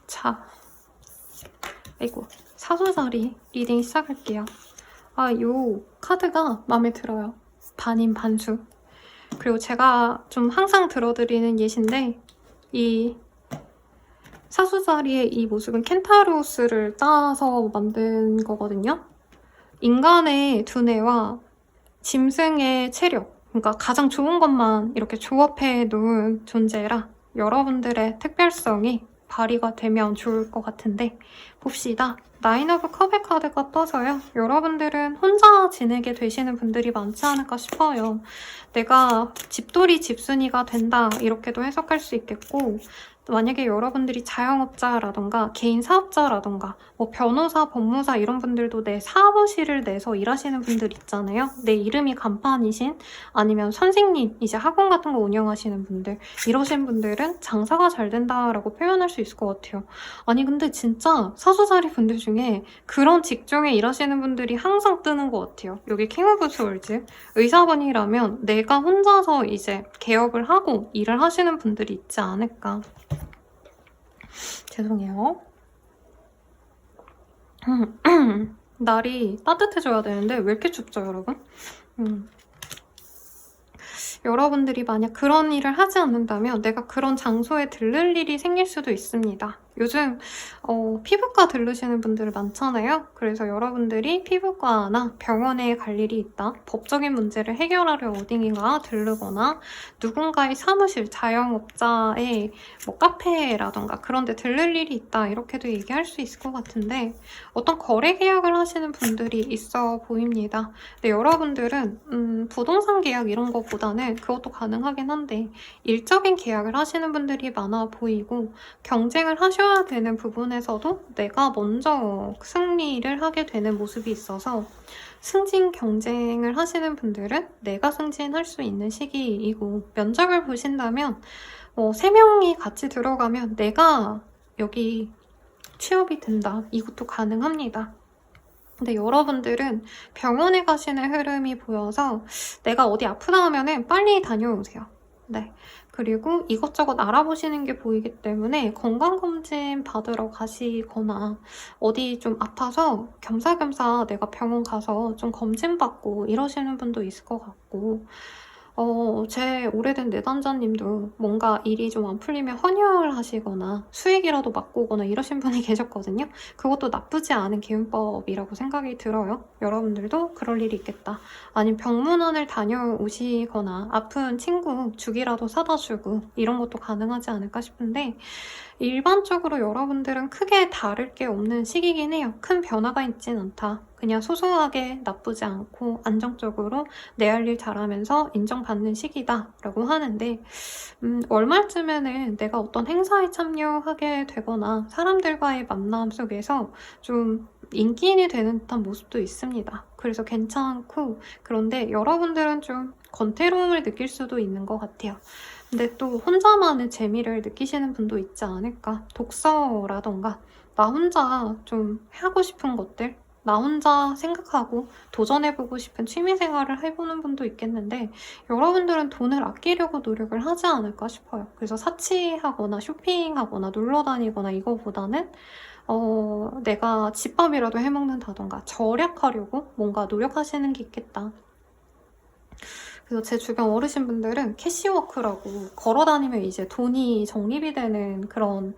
자, 아이고 사소자리 리딩 시작할게요. 요 카드가 마음에 들어요. 반인 반수. 그리고 제가 좀 항상 들어드리는 예시인데 이 사수자리의 이 모습은 켄타로스를 따서 만든 거거든요. 인간의 두뇌와 짐승의 체력, 그러니까 가장 좋은 것만 이렇게 조합해 놓은 존재라 여러분들의 특별성이 발휘가 되면 좋을 것 같은데 봅시다. 나인 오브 컵의 카드가 떠서요. 여러분들은 혼자 지내게 되시는 분들이 많지 않을까 싶어요. 내가 집돌이 집순이가 된다 이렇게도 해석할 수 있겠고 만약에 여러분들이 자영업자라던가 개인 사업자라던가 변호사, 법무사 이런 분들도 내 사무실을 내서 일하시는 분들 있잖아요. 내 이름이 간판이신 아니면 선생님, 이제 학원 같은 거 운영하시는 분들 이러신 분들은 장사가 잘 된다라고 표현할 수 있을 것 같아요. 아니 근데 진짜 사수자리 분들 중에 중에 그런 직종에 일하시는 분들이 항상 뜨는 것 같아요. 여기 킹 오브 스월즈 의사분이라면 내가 혼자서 이제 개업을 하고 일을 하시는 분들이 있지 않을까. 죄송해요. 날이 따뜻해져야 되는데 왜 이렇게 춥죠, 여러분? 여러분들이 만약 그런 일을 하지 않는다면 내가 그런 장소에 들를 일이 생길 수도 있습니다. 요즘 피부과 들르시는 분들 많잖아요. 그래서 여러분들이 피부과나 병원에 갈 일이 있다, 법적인 문제를 해결하려 어딘가 들르거나 누군가의 사무실, 자영업자의 뭐 카페라던가 그런 데 들를 일이 있다, 이렇게도 얘기할 수 있을 것 같은데 어떤 거래 계약을 하시는 분들이 있어 보입니다. 근데 여러분들은 부동산 계약 이런 것보다는 그것도 가능하긴 한데 일적인 계약을 하시는 분들이 많아 보이고 경쟁을 하셔야 되는 부분에서도 내가 먼저 승리를 하게 되는 모습이 있어서 승진 경쟁을 하시는 분들은 내가 승진할 수 있는 시기이고, 면접을 보신다면 3명이 같이 들어가면 내가 여기 취업이 된다, 이것도 가능합니다. 근데 여러분들은 병원에 가시는 흐름이 보여서 내가 어디 아프다 하면은 빨리 다녀오세요. 네. 그리고 이것저것 알아보시는 게 보이기 때문에 건강검진 받으러 가시거나 어디 좀 아파서 겸사겸사 내가 병원 가서 좀 검진받고 이러시는 분도 있을 것 같고, 제 오래된 내담자님도 뭔가 일이 좀 안 풀리면 헌혈을 하시거나 수액이라도 맞고 오거나 이러신 분이 계셨거든요. 그것도 나쁘지 않은 개운법이라고 생각이 들어요. 여러분들도 그럴 일이 있겠다. 아니면 병문안을 다녀오시거나 아픈 친구 죽이라도 사다 주고 이런 것도 가능하지 않을까 싶은데, 일반적으로 여러분들은 크게 다를 게 없는 시기긴 해요. 큰 변화가 있진 않다. 그냥 소소하게 나쁘지 않고 안정적으로 내 할 일 잘하면서 인정받는 시기다 라고 하는데, 월말쯤에는 내가 어떤 행사에 참여하게 되거나 사람들과의 만남 속에서 좀 인기인이 되는 듯한 모습도 있습니다. 그래서 괜찮고, 그런데 여러분들은 좀 권태로움을 느낄 수도 있는 것 같아요. 근데 또 혼자만의 재미를 느끼시는 분도 있지 않을까. 독서라던가 나 혼자 좀 하고 싶은 것들, 나 혼자 생각하고 도전해보고 싶은 취미생활을 해보는 분도 있겠는데, 여러분들은 돈을 아끼려고 노력을 하지 않을까 싶어요. 그래서 사치하거나 쇼핑하거나 놀러다니거나 이거보다는 내가 집밥이라도 해먹는다던가 절약하려고 뭔가 노력하시는 게 있겠다. 그래서 제 주변 어르신분들은 캐시워크라고 걸어다니면 이제 돈이 적립이 되는 그런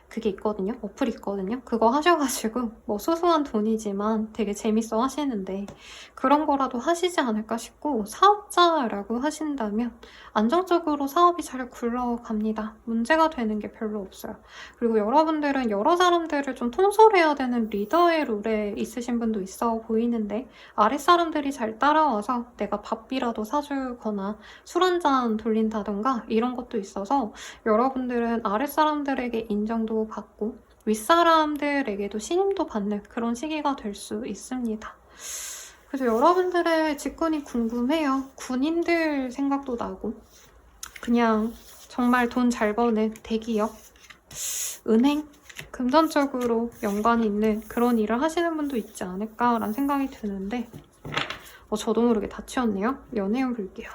그게 있거든요. 어플이 있거든요. 그거 하셔가지고 뭐 소소한 돈이지만 되게 재밌어 하시는데 그런 거라도 하시지 않을까 싶고, 사업자라고 하신다면 안정적으로 사업이 잘 굴러갑니다. 문제가 되는 게 별로 없어요. 그리고 여러분들은 여러 사람들을 좀 통솔해야 되는 리더의 롤에 있으신 분도 있어 보이는데, 아랫사람들이 잘 따라와서 내가 밥이라도 사주거나 술 한잔 돌린다던가 이런 것도 있어서 여러분들은 아랫사람들에게 인정도 받고 윗사람들에게도 신임도 받는 그런 시기가 될 수 있습니다. 그래서 여러분들의 직군이 궁금해요. 군인들 생각도 나고, 그냥 정말 돈 잘 버는 대기업, 은행, 금전적으로 연관이 있는 그런 일을 하시는 분도 있지 않을까라는 생각이 드는데, 저도 모르게 다 치웠네요. 연애운 볼게요.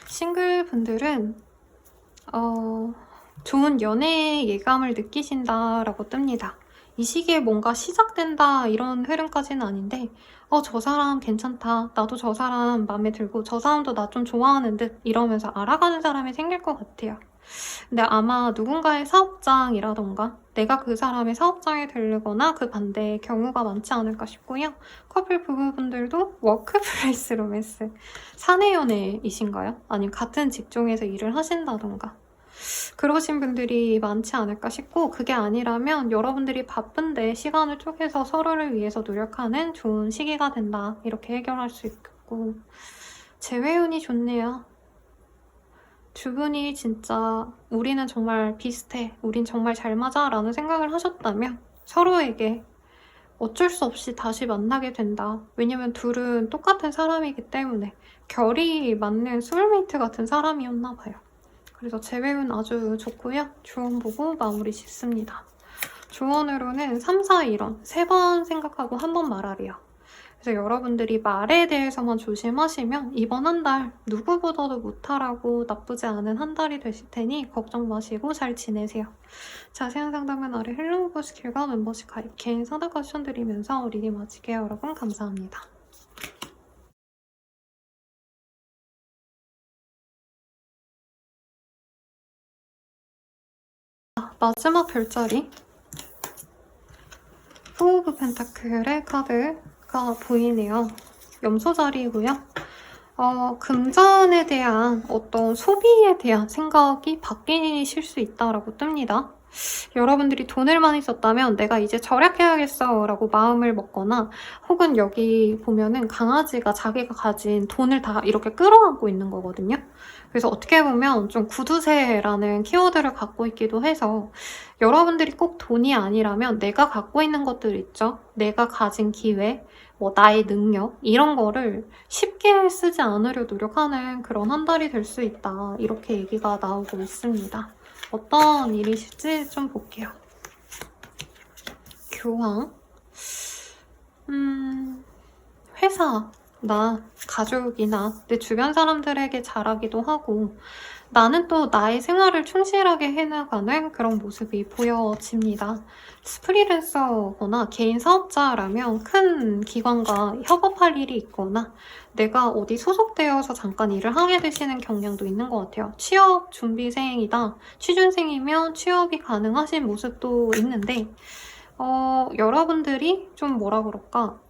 싱글 분들은 좋은 연애 예감을 느끼신다라고 뜹니다. 이 시기에 뭔가 시작된다 이런 흐름까지는 아닌데 저 사람 괜찮다, 나도 저 사람 마음에 들고 저 사람도 나 좀 좋아하는 듯 이러면서 알아가는 사람이 생길 것 같아요. 근데 아마 누군가의 사업장이라던가 내가 그 사람의 사업장에 들르거나 그 반대의 경우가 많지 않을까 싶고요. 커플 부부분들도 워크플레이스 로맨스, 사내 연애이신가요? 아니면 같은 직종에서 일을 하신다던가 그러신 분들이 많지 않을까 싶고, 그게 아니라면 여러분들이 바쁜데 시간을 쪼개서 서로를 위해서 노력하는 좋은 시기가 된다, 이렇게 해결할 수 있겠고, 재회운이 좋네요. 두 분이 진짜 우리는 정말 비슷해, 우린 정말 잘 맞아 라는 생각을 하셨다면 서로에게 어쩔 수 없이 다시 만나게 된다. 왜냐면 둘은 똑같은 사람이기 때문에 결이 맞는 소울메이트 같은 사람이었나 봐요. 그래서 재회운 아주 좋고요. 조언 보고 마무리 짓습니다. 조언으로는 3, 4, 1원 3번 생각하고 한 번 말하래요. 그래서 여러분들이 말에 대해서만 조심하시면 이번 한 달 누구보다도 무탈하고 나쁘지 않은 한 달이 되실 테니 걱정 마시고 잘 지내세요. 자세한 상담은 아래 헬로우버 스킬과 멤버십 가입, 개인 사다가 추천드리면서 리딩 마칠게요. 여러분 감사합니다. 마지막 별자리 포 오브 펜타클의 카드가 보이네요. 염소 자리이고요. 금전에 대한 어떤 소비에 대한 생각이 바뀌실 수 있다라고 뜹니다. 여러분들이 돈을 많이 썼다면 내가 이제 절약해야겠어 라고 마음을 먹거나 혹은 여기 보면은 강아지가 자기가 가진 돈을 다 이렇게 끌어안고 있는 거거든요. 그래서 어떻게 보면 좀 구두쇠라는 키워드를 갖고 있기도 해서 여러분들이 꼭 돈이 아니라면 내가 갖고 있는 것들 있죠? 내가 가진 기회, 뭐 나의 능력 이런 거를 쉽게 쓰지 않으려 노력하는 그런 한 달이 될 수 있다. 이렇게 얘기가 나오고 있습니다. 어떤 일이실지 좀 볼게요. 교황, 회사나 가족이나 내 주변 사람들에게 잘하기도 하고 나는 또 나의 생활을 충실하게 해나가는 그런 모습이 보여집니다. 프리랜서거나 개인 사업자라면 큰 기관과 협업할 일이 있거나 내가 어디 소속되어서 잠깐 일을 하게 되시는 경향도 있는 것 같아요. 취업 준비생이다. 취준생이면 취업이 가능하신 모습도 있는데 여러분들이 좀 뭐라 그럴까?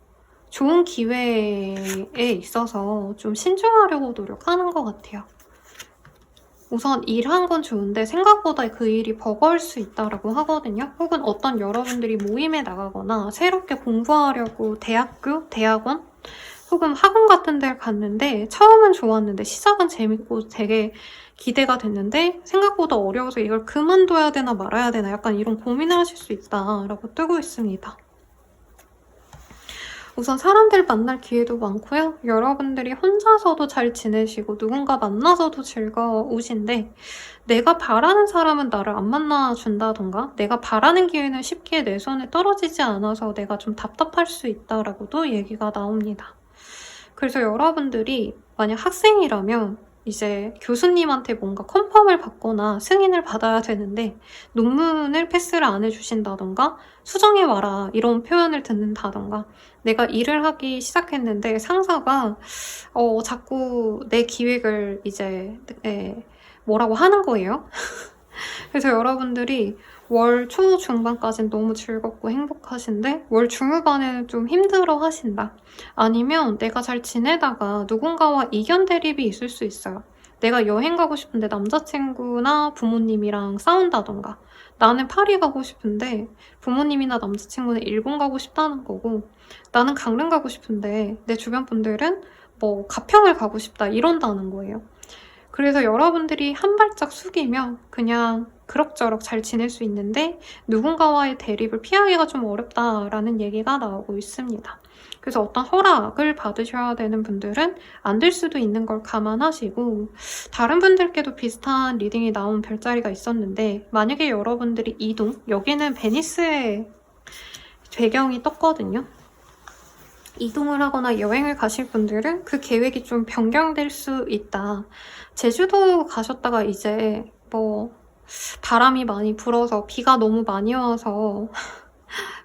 좋은 기회에 있어서 좀 신중하려고 노력하는 것 같아요. 우선 일한 건 좋은데 생각보다 그 일이 버거울 수 있다고 하거든요. 혹은 어떤 여러분들이 모임에 나가거나 새롭게 공부하려고 대학교, 대학원 혹은 학원 같은 데를 갔는데 처음은 좋았는데 시작은 재밌고 되게 기대가 됐는데 생각보다 어려워서 이걸 그만둬야 되나 말아야 되나 약간 이런 고민을 하실 수 있다라고 뜨고 있습니다. 우선 사람들 만날 기회도 많고요. 여러분들이 혼자서도 잘 지내시고 누군가 만나서도 즐거우신데 내가 바라는 사람은 나를 안 만나준다던가 내가 바라는 기회는 쉽게 내 손에 떨어지지 않아서 내가 좀 답답할 수 있다라고도 얘기가 나옵니다. 그래서 여러분들이 만약 학생이라면 이제 교수님한테 뭔가 컨펌을 받거나 승인을 받아야 되는데 논문을 패스를 안 해주신다던가 수정해와라 이런 표현을 듣는다던가 내가 일을 하기 시작했는데 상사가 자꾸 내 기획을 이제 뭐라고 하는 거예요. 그래서 여러분들이 월 초 중반까지는 너무 즐겁고 행복하신데 월 중후반에는 좀 힘들어 하신다. 아니면 내가 잘 지내다가 누군가와 이견 대립이 있을 수 있어요. 내가 여행 가고 싶은데 남자친구나 부모님이랑 싸운다던가 나는 파리 가고 싶은데 부모님이나 남자친구는 일본 가고 싶다는 거고 나는 강릉 가고 싶은데 내 주변 분들은 뭐 가평을 가고 싶다 이런다는 거예요. 그래서 여러분들이 한 발짝 숙이면 그냥 그럭저럭 잘 지낼 수 있는데 누군가와의 대립을 피하기가 좀 어렵다라는 얘기가 나오고 있습니다. 그래서 어떤 허락을 받으셔야 되는 분들은 안 될 수도 있는 걸 감안하시고 다른 분들께도 비슷한 리딩이 나온 별자리가 있었는데 만약에 여러분들이 이동, 여기는 베니스의 배경이 떴거든요. 이동을 하거나 여행을 가실 분들은 그 계획이 좀 변경될 수 있다. 제주도 가셨다가 이제 뭐 바람이 많이 불어서 비가 너무 많이 와서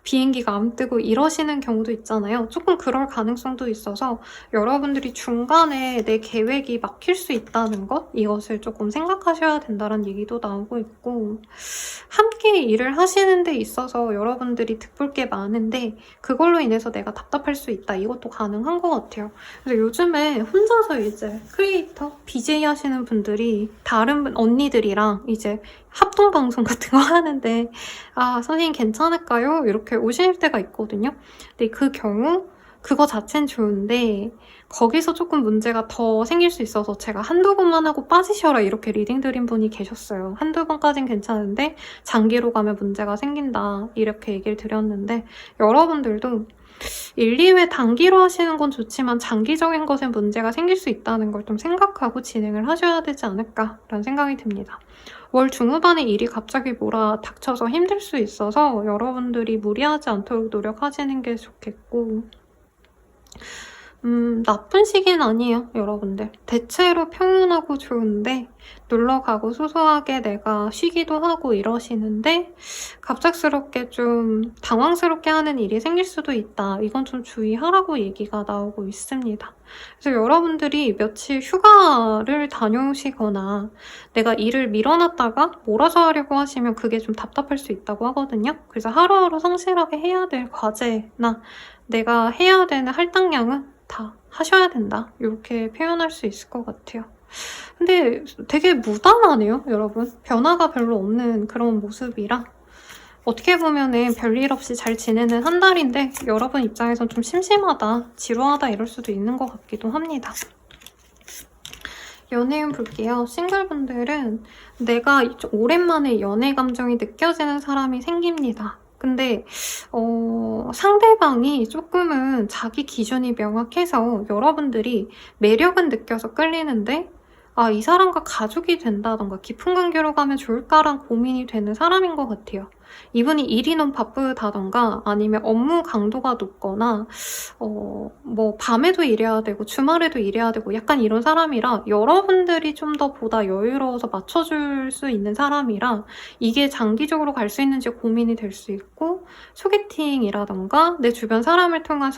비행기가 안 뜨고 이러시는 경우도 있잖아요. 조금 그럴 가능성도 있어서 여러분들이 중간에 내 계획이 막힐 수 있다는 것, 이것을 조금 생각하셔야 된다는 얘기도 나오고 있고 함께 일을 하시는 데 있어서 여러분들이 득볼 게 많은데 그걸로 인해서 내가 답답할 수 있다. 이것도 가능한 것 같아요. 그래서 요즘에 혼자서 이제 크리에이터, BJ 하시는 분들이 다른 언니들이랑 이제 합동방송 같은 거 하는데 선생님 괜찮을까요? 이렇게 오실 때가 있거든요. 근데 그 경우 그거 자체는 좋은데 거기서 조금 문제가 더 생길 수 있어서 제가 한두 번만 하고 빠지셔라 이렇게 리딩 드린 분이 계셨어요. 한두 번까진 괜찮은데 장기로 가면 문제가 생긴다 이렇게 얘기를 드렸는데 여러분들도 1, 2회 단기로 하시는 건 좋지만 장기적인 것에 문제가 생길 수 있다는 걸 좀 생각하고 진행을 하셔야 되지 않을까라는 생각이 듭니다. 월 중후반에 일이 갑자기 몰아닥쳐서 힘들 수 있어서 여러분들이 무리하지 않도록 노력하시는 게 좋겠고, 나쁜 시기는 아니에요, 여러분들. 대체로 평온하고 좋은데 놀러 가고 소소하게 내가 쉬기도 하고 이러시는데 갑작스럽게 좀 당황스럽게 하는 일이 생길 수도 있다. 이건 좀 주의하라고 얘기가 나오고 있습니다. 그래서 여러분들이 며칠 휴가를 다녀오시거나 내가 일을 밀어놨다가 몰아서 하려고 하시면 그게 좀 답답할 수 있다고 하거든요. 그래서 하루하루 성실하게 해야 될 과제나 내가 해야 되는 할당량은 다 하셔야 된다. 이렇게 표현할 수 있을 것 같아요. 근데 되게 무단하네요, 여러분. 변화가 별로 없는 그런 모습이라 어떻게 보면은 별일 없이 잘 지내는 한 달인데 여러분 입장에선 좀 심심하다, 지루하다 이럴 수도 있는 것 같기도 합니다. 연애운 볼게요. 싱글분들은 내가 오랜만에 연애 감정이 느껴지는 사람이 생깁니다. 근데 상대방이 조금은 자기 기준이 명확해서 여러분들이 매력은 느껴서 끌리는데 이 사람과 가족이 된다던가 깊은 관계로 가면 좋을까란 고민이 되는 사람인 것 같아요. 이분이 일이 너무 바쁘다던가 아니면 업무 강도가 높거나 뭐 밤에도 일해야 되고 주말에도 일해야 되고 약간 이런 사람이라 여러분들이 좀 더 보다 여유로워서 맞춰줄 수 있는 사람이라 이게 장기적으로 갈 수 있는지 고민이 될 수 있고, 소개팅이라던가 내 주변 사람을 통한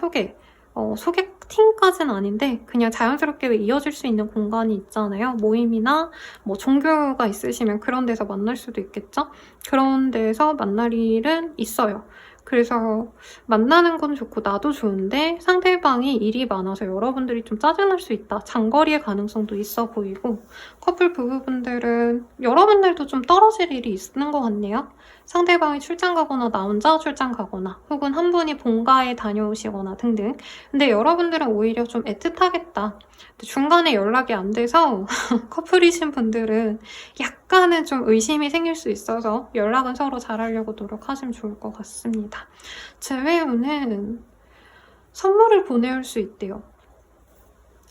소개팅까지는 아닌데 그냥 자연스럽게 이어질 수 있는 공간이 있잖아요. 모임이나 뭐 종교가 있으시면 그런 데서 만날 수도 있겠죠? 그런 데서 만날 일은 있어요. 그래서 만나는 건 좋고 나도 좋은데 상대방이 일이 많아서 여러분들이 좀 짜증날 수 있다. 장거리의 가능성도 있어 보이고, 커플 부부분들은 여러분들도 좀 떨어질 일이 있는 것 같네요. 상대방이 출장 가거나 나 혼자 출장 가거나 혹은 한 분이 본가에 다녀오시거나 등등. 근데 여러분들은 오히려 좀 애틋하겠다. 중간에 연락이 안 돼서 커플이신 분들은 약간은 좀 의심이 생길 수 있어서 연락은 서로 잘하려고 노력하시면 좋을 것 같습니다. 재회운은 선물을 보내올 수 있대요.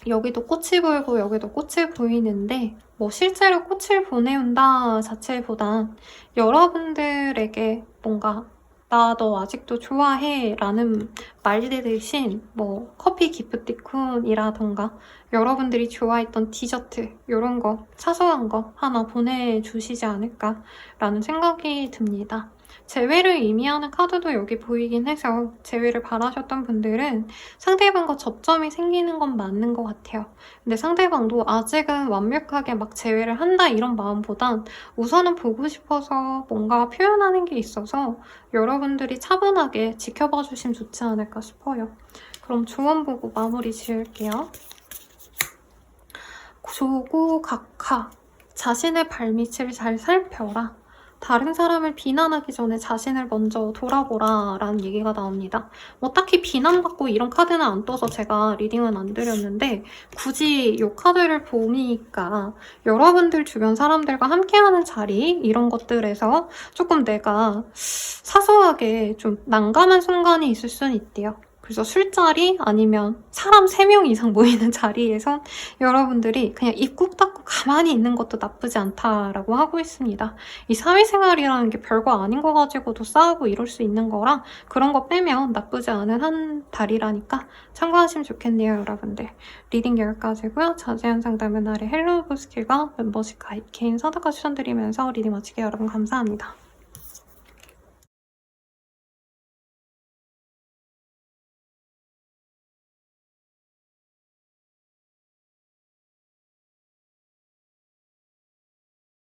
여기도 꽃이 보이고 여기도 꽃이 보이는데 뭐 실제로 꽃을 보내온다 자체보단 여러분들에게 뭔가 나 너 아직도 좋아해 라는 말 대신 뭐 커피 기프티콘이라던가 여러분들이 좋아했던 디저트 이런 거 사소한 거 하나 보내주시지 않을까 라는 생각이 듭니다. 재회를 의미하는 카드도 여기 보이긴 해서 재회를 바라셨던 분들은 상대방과 접점이 생기는 건 맞는 것 같아요. 근데 상대방도 아직은 완벽하게 막 재회를 한다 이런 마음보단 우선은 보고 싶어서 뭔가 표현하는 게 있어서 여러분들이 차분하게 지켜봐 주시면 좋지 않을까 싶어요. 그럼 조언 보고 마무리 지을게요. 조고각하. 자신의 발밑을 잘 살펴라. 다른 사람을 비난하기 전에 자신을 먼저 돌아보라 라는 얘기가 나옵니다. 뭐 딱히 비난받고 이런 카드는 안 떠서 제가 리딩은 안 드렸는데 굳이 이 카드를 보니까 여러분들 주변 사람들과 함께하는 자리 이런 것들에서 조금 내가 사소하게 좀 난감한 순간이 있을 수는 있대요. 그래서 술자리 아니면 사람 3명 이상 모이는 자리에서 여러분들이 그냥 입 꾹 닫고 가만히 있는 것도 나쁘지 않다라고 하고 있습니다. 이 사회생활이라는 게 별거 아닌 거 가지고도 싸우고 이럴 수 있는 거랑 그런 거 빼면 나쁘지 않은 한 달이라니까 참고하시면 좋겠네요, 여러분들. 리딩 여기까지고요. 자세한 상담은 아래 헬로우 보스킬과 멤버십 가입, 개인 서다가 추천드리면서 리딩 마칠게요. 여러분 감사합니다.